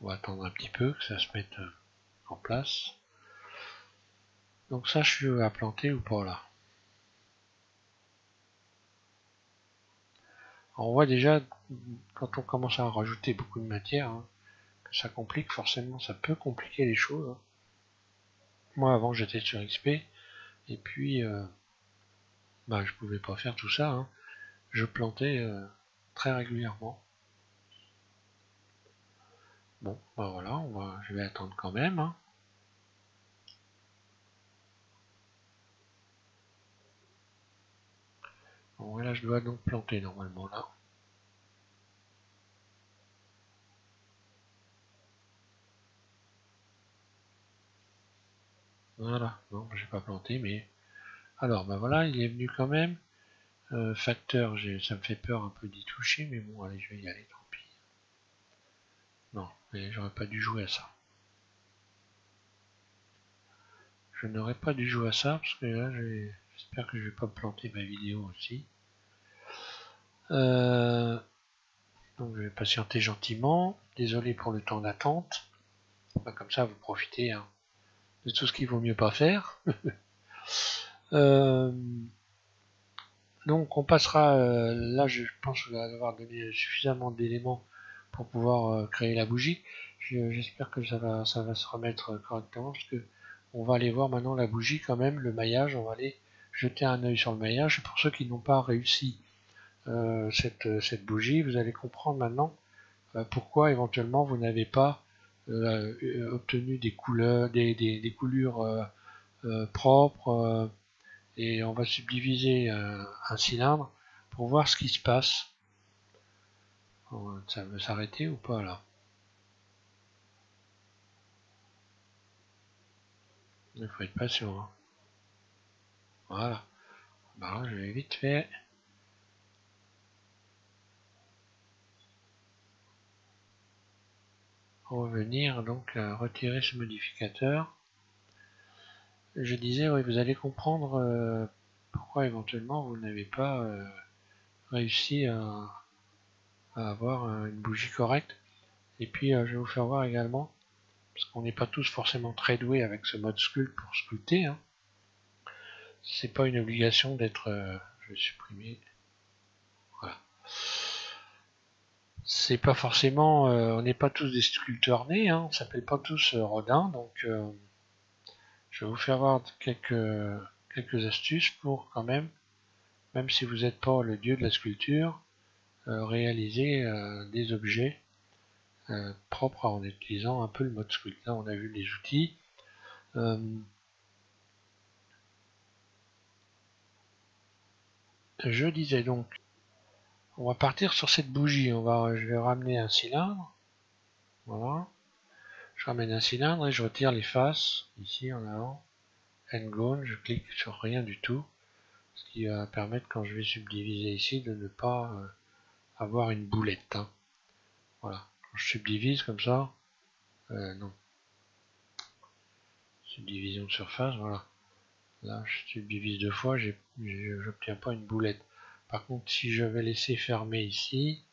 A: On va attendre un petit peu que ça se mette en place. Donc ça, je suis à planter ou pas là. Alors on voit déjà, quand on commence à rajouter beaucoup de matière, hein, que ça complique, forcément ça peut compliquer les choses. Hein. Moi avant j'étais sur XP, et puis bah, je pouvais pas faire tout ça. Hein. Je plantais très régulièrement. Bon, bah voilà, je vais attendre quand même. Hein. Bon, et là je dois donc planter normalement là. Voilà, non, j'ai pas planté, mais... Alors, bah voilà, il est venu quand même. Facteur, ça me fait peur un peu d'y toucher, mais bon, allez, je vais y aller, tant pis. Non, mais j'aurais pas dû jouer à ça. Je n'aurais pas dû jouer à ça, parce que là, j'espère que je vais pas me planter ma vidéo aussi. Donc je vais patienter gentiment. Désolé pour le temps d'attente. Bah, comme ça, vous profitez hein, de tout ce qu'il vaut mieux pas faire. Donc on passera, là je pense avoir donné suffisamment d'éléments pour pouvoir créer la bougie. J'espère que ça va se remettre correctement, parce que on va aller voir maintenant la bougie quand même, le maillage, on va aller jeter un œil sur le maillage. Pour ceux qui n'ont pas réussi cette bougie, vous allez comprendre maintenant pourquoi éventuellement vous n'avez pas obtenu des couleurs, des coulures propres. Et on va subdiviser un cylindre pour voir ce qui se passe. Ça veut s'arrêter ou pas là? Il faut être patient. Hein. Voilà. Bah, je vais vite fait. Revenir donc retirer ce modificateur. Je disais, oui, vous allez comprendre pourquoi éventuellement vous n'avez pas réussi à avoir une bougie correcte. Et puis je vais vous faire voir également, parce qu'on n'est pas tous forcément très doués avec ce mode sculpt pour sculpter. Hein. C'est pas une obligation d'être. Je vais supprimer. Voilà. C'est pas forcément. On n'est pas tous des sculpteurs nés. Hein, on s'appelle pas tous Rodin. Donc, je vais vous faire voir quelques astuces pour quand même si vous n'êtes pas le dieu de la sculpture, réaliser des objets propres en utilisant un peu le mode sculpt. Là, on a vu les outils. Je disais donc, on va partir sur cette bougie. Je vais ramener un cylindre. Voilà. Je ramène un cylindre et je retire les faces ici en avant. End gone, je clique sur rien du tout. Ce qui va permettre quand je vais subdiviser ici de ne pas avoir une boulette. Hein. Voilà. Quand je subdivise comme ça, non. Subdivision de surface, voilà. Là, je subdivise deux fois, j'obtiens pas une boulette. Par contre, si je vais laisser fermer ici,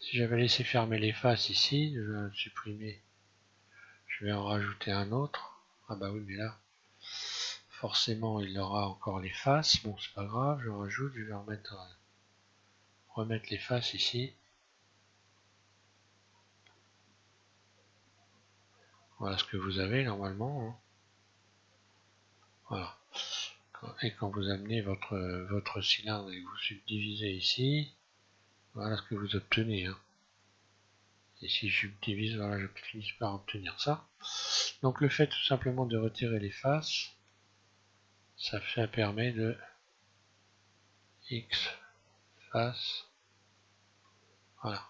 A: si j'avais laissé fermer les faces ici, je vais supprimer, je vais en rajouter un autre. Ah bah oui, mais là, forcément, il aura encore les faces. Bon, c'est pas grave, je rajoute, je vais remettre les faces ici. Voilà ce que vous avez normalement. Hein. Voilà. Et quand vous amenez votre cylindre et que vous subdivisez ici, voilà ce que vous obtenez. Hein. Et si je subdivise, voilà, je finis par obtenir ça. Donc le fait tout simplement de retirer les faces, ça permet de X face, voilà,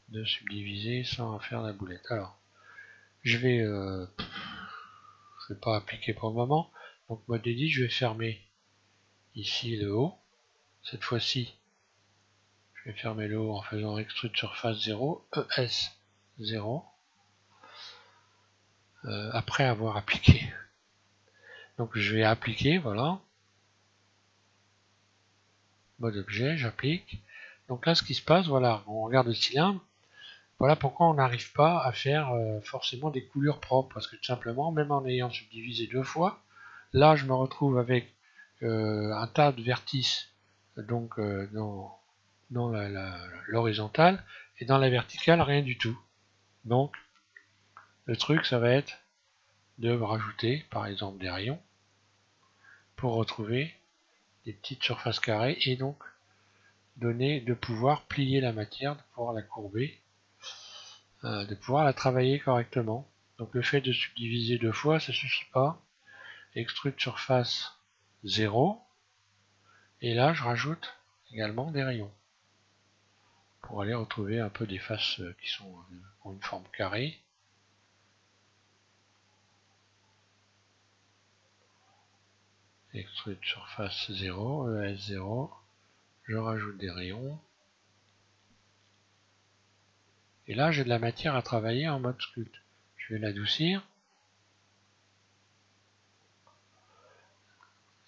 A: de subdiviser sans faire la boulette. Alors, je vais pas appliquer pour le moment. Donc mode edit, je vais fermer ici le haut. Cette fois-ci, je vais fermer le haut en faisant extrude surface 0, ES 0. après avoir appliqué. Donc je vais appliquer, voilà. Mode objet, j'applique. Donc là, ce qui se passe, voilà, on regarde le cylindre. Voilà pourquoi on n'arrive pas à faire forcément des coulures propres. Parce que tout simplement, même en ayant subdivisé 2 fois, là, je me retrouve avec un tas de vertices donc dans l'horizontale, et dans la verticale, rien du tout. Donc, le truc, ça va être de rajouter, par exemple, des rayons pour retrouver des petites surfaces carrées et donc de pouvoir plier la matière, de pouvoir la courber, de pouvoir la travailler correctement. Donc le fait de subdiviser 2 fois, ça suffit pas. Extrude surface 0, et là je rajoute également des rayons pour aller retrouver un peu des faces qui ont une forme carrée. Extrude surface 0, ES0, je rajoute des rayons. Et là j'ai de la matière à travailler en mode sculpte. Je vais l'adoucir.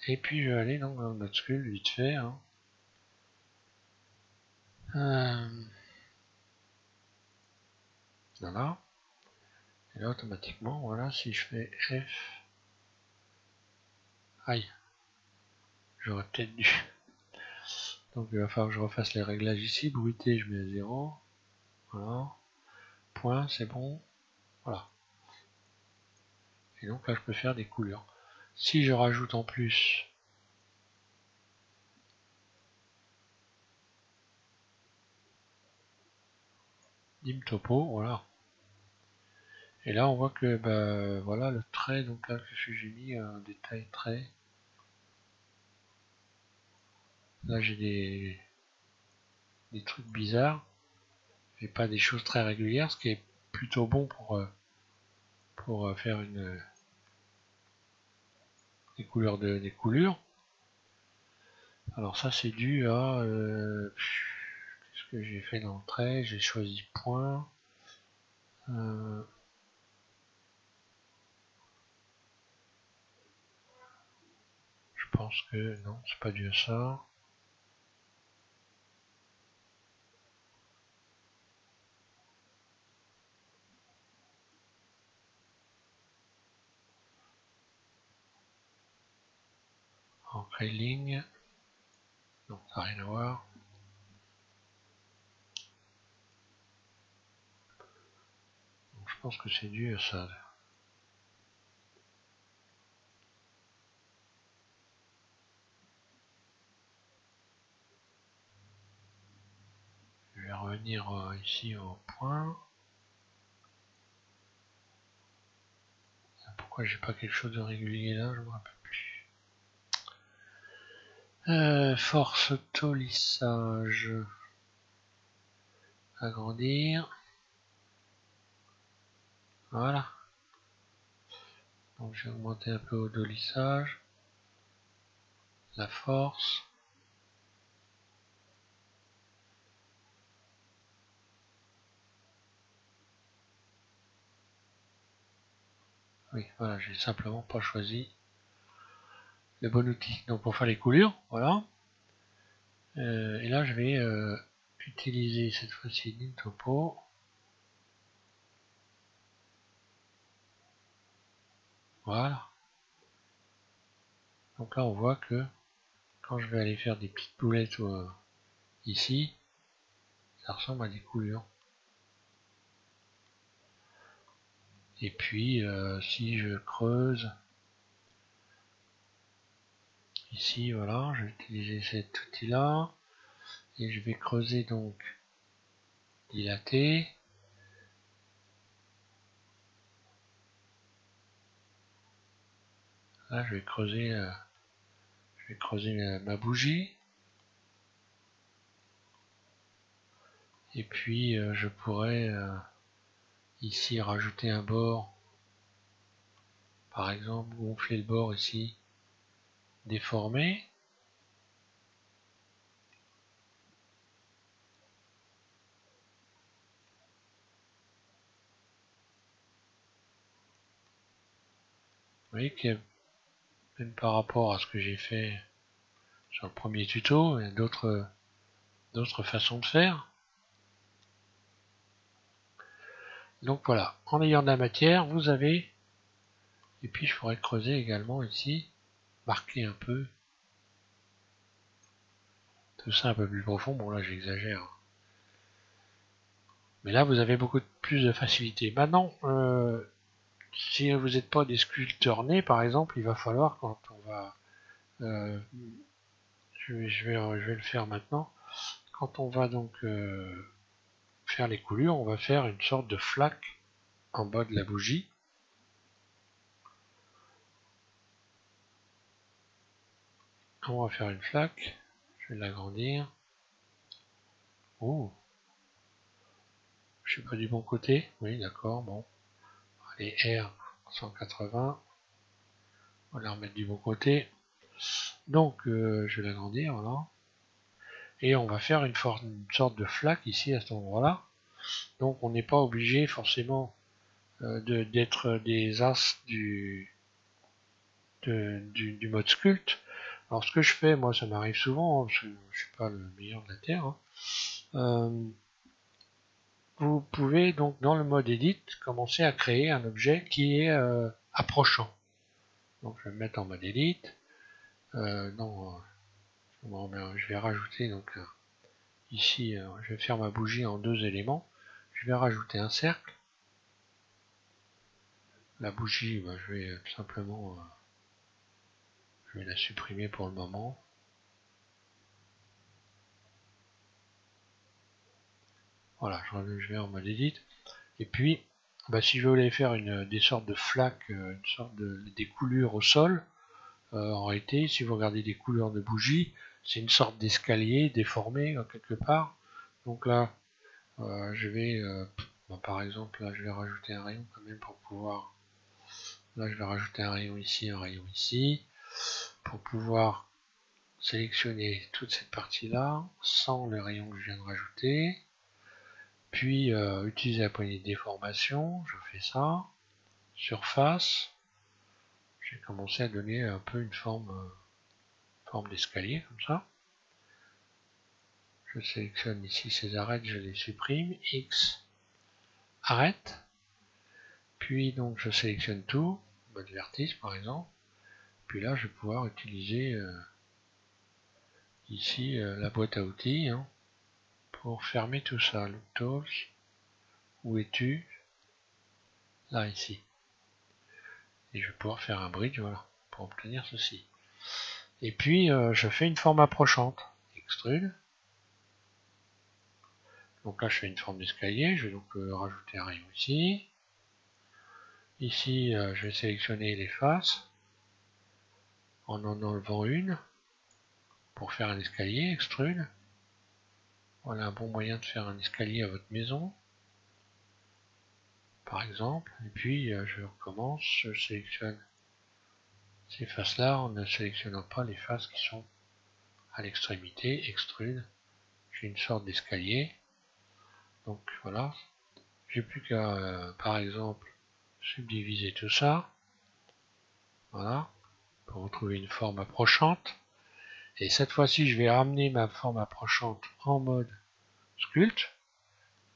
A: Et puis je vais aller donc dans notre sculpte vite fait. Hein. Voilà. Et là automatiquement, voilà, si je fais F. Aïe. J'aurais peut-être dû. Donc il va falloir que je refasse les réglages ici. Bruité, je mets à 0. Voilà. Point, c'est bon. Voilà. Et donc là, je peux faire des couleurs. Si je rajoute en plus dim topo, voilà. Et là, on voit que bah, voilà le trait. Donc là, j'ai mis un détail trait. Là, j'ai des trucs bizarres. Et pas des choses très régulières, ce qui est plutôt bon pour faire des couleurs des coulures. Alors ça c'est dû à qu'est-ce que j'ai fait dans le trait, j'ai choisi point. Je pense que non, c'est pas dû à ça. Ancrer ligne, non, ça n'a rien à voir. Donc, je pense que c'est dû à ça. Je vais revenir ici au point. Pourquoi j'ai pas quelque chose de régulier là, je me rappelle plus. Force autolissage. Agrandir. Voilà. Donc j'ai augmenté un peu au lissage. La force. Oui, voilà, j'ai simplement pas choisi le bon outil. Donc pour faire les coulures, voilà. Et là je vais utiliser cette fois-ci dim topo. Voilà. Donc là on voit que quand je vais aller faire des petites boulettes ici, ça ressemble à des coulures. Et puis si je creuse ici, voilà, je vais utiliser cet outil là et je vais creuser donc dilater. Là je vais creuser ma bougie. Et puis je pourrais ici rajouter un bord, par exemple gonfler le bord ici, déformer. voyez que même par rapport à ce que j'ai fait sur le premier tuto, il y a d'autres façons de faire. Donc voilà, en ayant de la matière, vous avez, et puis je pourrais creuser également ici, marquer un peu, tout ça un peu plus profond. Bon là j'exagère, mais là vous avez beaucoup plus de facilité. Maintenant, si vous n'êtes pas des sculpteurs nés par exemple, il va falloir, quand on va, je vais le faire maintenant, quand on va donc faire les coulures, on va faire une sorte de flaque en bas de la bougie. On va faire une flaque, je vais l'agrandir. Oh, je suis pas du bon côté, oui d'accord, bon. Allez, R 180, on va la remettre du bon côté. Donc je vais l'agrandir, voilà. Et on va faire une sorte de flaque ici à cet endroit-là. Donc on n'est pas obligé forcément d'être des as du mode sculpte. Alors ce que je fais, moi ça m'arrive souvent, parce que je suis pas le meilleur de la Terre, hein. Vous pouvez donc dans le mode edit commencer à créer un objet qui est approchant. Donc je vais me mettre en mode edit. Je vais rajouter donc ici, je vais faire ma bougie en 2 éléments. Je vais rajouter un cercle. La bougie, je vais tout simplement je vais la supprimer pour le moment. Voilà, je vais en mode edit. Et puis, si je voulais faire des sortes de flaques, des coulures au sol, en réalité, si vous regardez des couleurs de bougies, c'est une sorte d'escalier déformé quelque part. Donc là, je vais, par exemple, là, je vais rajouter un rayon quand même pour pouvoir. Là, je vais rajouter un rayon ici, pour pouvoir sélectionner toute cette partie-là, sans le rayon que je viens de rajouter. Puis, utiliser la poignée de déformation, je fais ça. Surface, j'ai commencé à donner un peu une forme d'escalier, comme ça. Je sélectionne ici ces arêtes, je les supprime. X, arrête. Puis donc je sélectionne tout, mode vertice par exemple. Puis là je vais pouvoir utiliser ici la boîte à outils pour fermer tout ça. Look Tools, où es-tu? Là ici. Et je vais pouvoir faire un bridge, voilà, pour obtenir ceci. Et puis je fais une forme approchante. Extrude. Donc là je fais une forme d'escalier, je vais donc rajouter un rayon ici. Ici je vais sélectionner les faces en enlevant une pour faire un escalier, extrude. Voilà un bon moyen de faire un escalier à votre maison, par exemple. Et puis je recommence, je sélectionne ces faces-là en ne sélectionnant pas les faces qui sont à l'extrémité, extrude. J'ai une sorte d'escalier. Donc voilà, j'ai plus qu'à par exemple subdiviser tout ça. Voilà, pour retrouver une forme approchante. Et cette fois-ci, je vais ramener ma forme approchante en mode sculpte,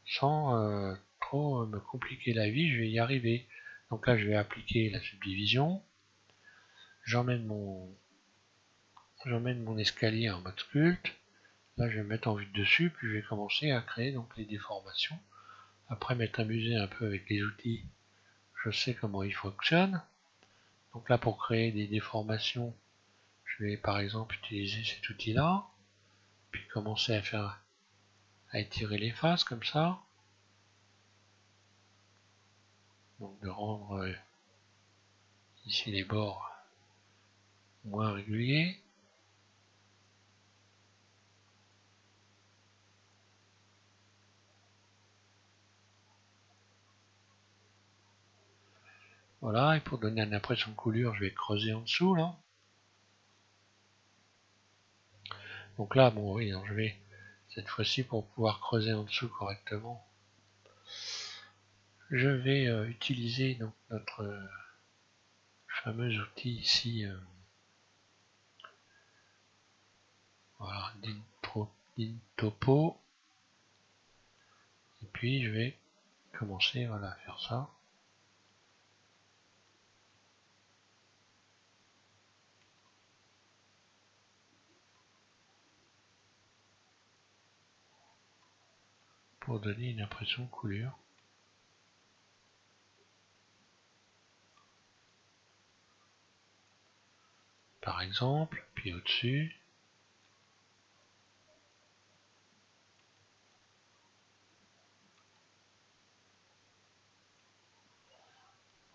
A: sans trop me compliquer la vie, je vais y arriver. Donc là, je vais appliquer la subdivision. J'emmène mon escalier en mode sculpte. Là, je vais me mettre en vue de dessus, puis je vais commencer à créer donc les déformations. Après m'être amusé un peu avec les outils, je sais comment ils fonctionnent. Donc là, pour créer des déformations, je vais par exemple utiliser cet outil-là, puis commencer à étirer les faces comme ça. Donc de rendre ici les bords moins réguliers. Voilà, et pour donner une impression de coulure, je vais creuser en dessous là. Donc là, bon oui, je vais cette fois-ci pour pouvoir creuser en dessous correctement, je vais utiliser donc notre fameux outil ici, voilà, Topo, et puis je vais commencer, voilà, à faire ça. Pour donner une impression de coulure. Par exemple, puis au-dessus.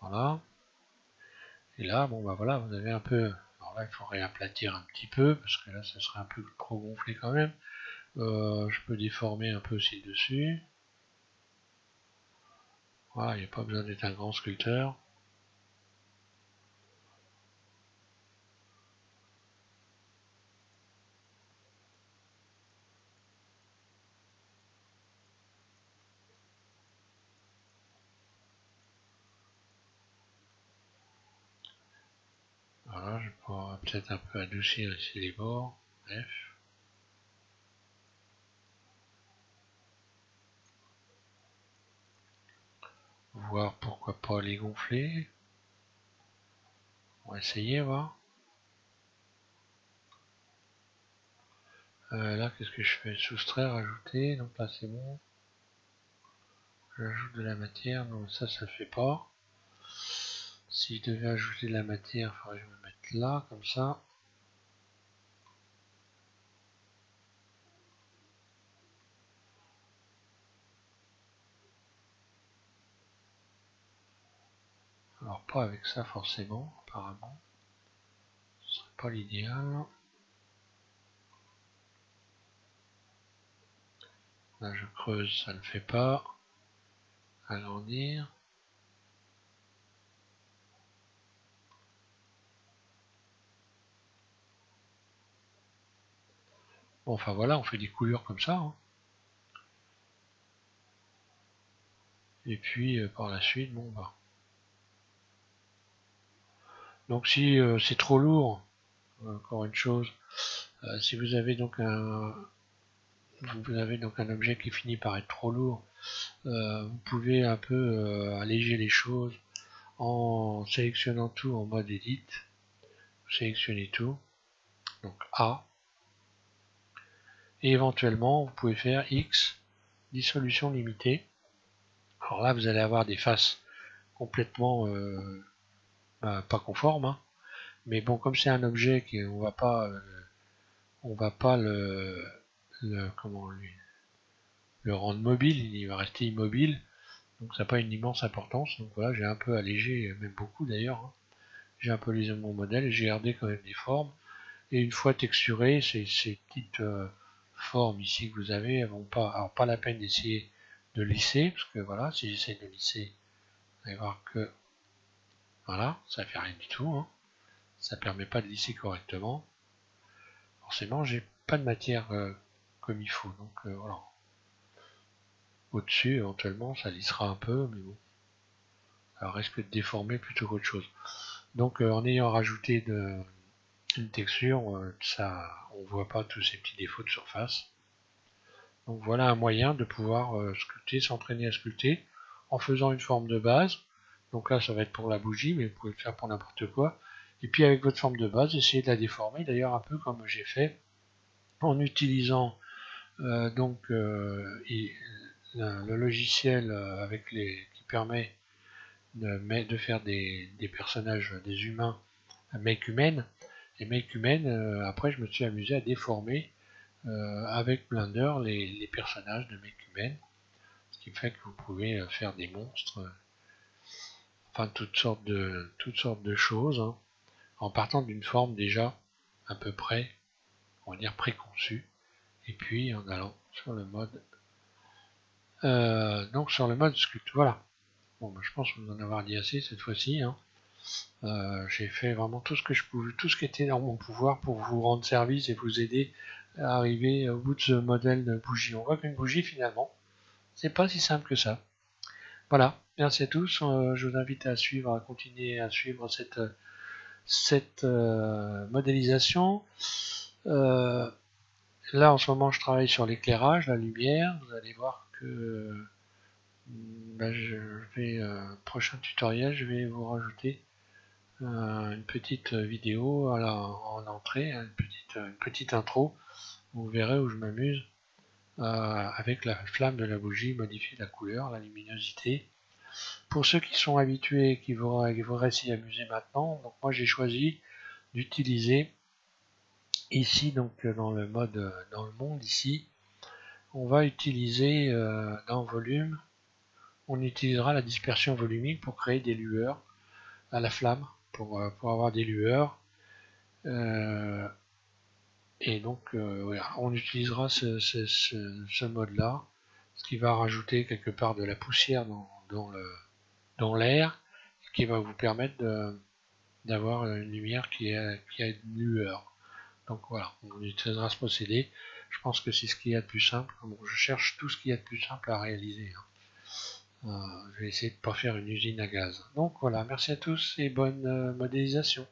A: Voilà. Et là, bon bah voilà, vous avez un peu... Alors là, il faut réaplatir un petit peu, parce que là, ça serait un peu trop gonflé quand même. Je peux déformer un peu aussi dessus. Voilà, il n'y a pas besoin d'être un grand sculpteur. Voilà, je pourrais peut-être un peu adoucir ici les bords. Bref. Voir pourquoi pas les gonfler. On va essayer, voir. Là, qu'est-ce que je fais? Soustraire, ajouter. Donc là, c'est bon. J'ajoute de la matière. Non, ça le fait pas. Si je devais ajouter de la matière, il faudrait que je me mette là, comme ça. Alors, pas avec ça forcément, apparemment. Ce serait pas l'idéal. Là, je creuse, ça ne fait pas. Agrandir. Bon, enfin voilà, on fait des coulures comme ça. Hein. Et puis, par la suite, bon, bah. Donc, si c'est trop lourd, encore une chose, si vous avez donc un objet qui finit par être trop lourd, vous pouvez un peu alléger les choses en sélectionnant tout en mode edit. Vous sélectionnez tout, donc A, et éventuellement vous pouvez faire X, dissolution limitée. Alors là vous allez avoir des faces complètement pas conformes, hein. Mais bon, comme c'est un objet qu'on va pas le rendre mobile, il va rester immobile, donc ça n'a pas une immense importance. Donc voilà, j'ai un peu allégé, même beaucoup d'ailleurs, hein. J'ai un peu lisé mon modèle et j'ai gardé quand même des formes. Et une fois texturé, ces petites formes ici que vous avez, elles vont pas, alors pas la peine d'essayer de lisser, parce que voilà, si j'essaie de lisser, vous allez voir que voilà, ça fait rien du tout, hein. Ça permet pas de lisser correctement. Forcément, j'ai pas de matière comme il faut, donc voilà. Au-dessus, éventuellement, ça lissera un peu, mais bon, ça risque de déformer plutôt qu'autre chose. Donc en ayant rajouté une texture, ça, on voit pas tous ces petits défauts de surface. Donc voilà un moyen de pouvoir sculpter, s'entraîner à sculpter en faisant une forme de base. Donc là ça va être pour la bougie, mais vous pouvez le faire pour n'importe quoi. Et puis avec votre forme de base, essayez de la déformer, d'ailleurs un peu comme j'ai fait en utilisant le logiciel qui permet de faire des personnages, des humains Make Human. Et Make Human, après je me suis amusé à déformer avec Blender les personnages de Make Human, ce qui fait que vous pouvez faire des monstres, enfin toutes sortes de choses, hein, en partant d'une forme déjà à peu près, on va dire préconçue, et puis en allant sur le mode sculpt. Voilà. Bon, bah, je pense vous en avoir dit assez cette fois-ci, hein. J'ai fait vraiment tout ce que je pouvais, tout ce qui était dans mon pouvoir pour vous rendre service et vous aider à arriver au bout de ce modèle de bougie. On voit qu'une bougie finalement, c'est pas si simple que ça. Voilà, merci à tous. Je vous invite à continuer à suivre cette modélisation. Là en ce moment je travaille sur l'éclairage, la lumière. Vous allez voir que je vais prochain tutoriel, je vais vous rajouter une petite vidéo en entrée, une petite intro. Vous verrez où je m'amuse avec la flamme de la bougie, modifier la couleur, la luminosité. Pour ceux qui sont habitués et qui voudraient s'y amuser maintenant, donc moi j'ai choisi d'utiliser ici, donc dans le mode dans le monde ici, on va utiliser dans volume, on utilisera la dispersion volumique pour créer des lueurs à la flamme, pour avoir des lueurs. Et donc voilà, on utilisera ce mode là, ce qui va rajouter quelque part de la poussière dans l'air, ce qui va vous permettre d'avoir une lumière qui a une lueur. Donc voilà, on utilisera ce procédé. Je pense que c'est ce qu'il y a de plus simple. Bon, je cherche tout ce qu'il y a de plus simple à réaliser. Je vais essayer de ne pas faire une usine à gaz. Donc voilà, merci à tous et bonne modélisation.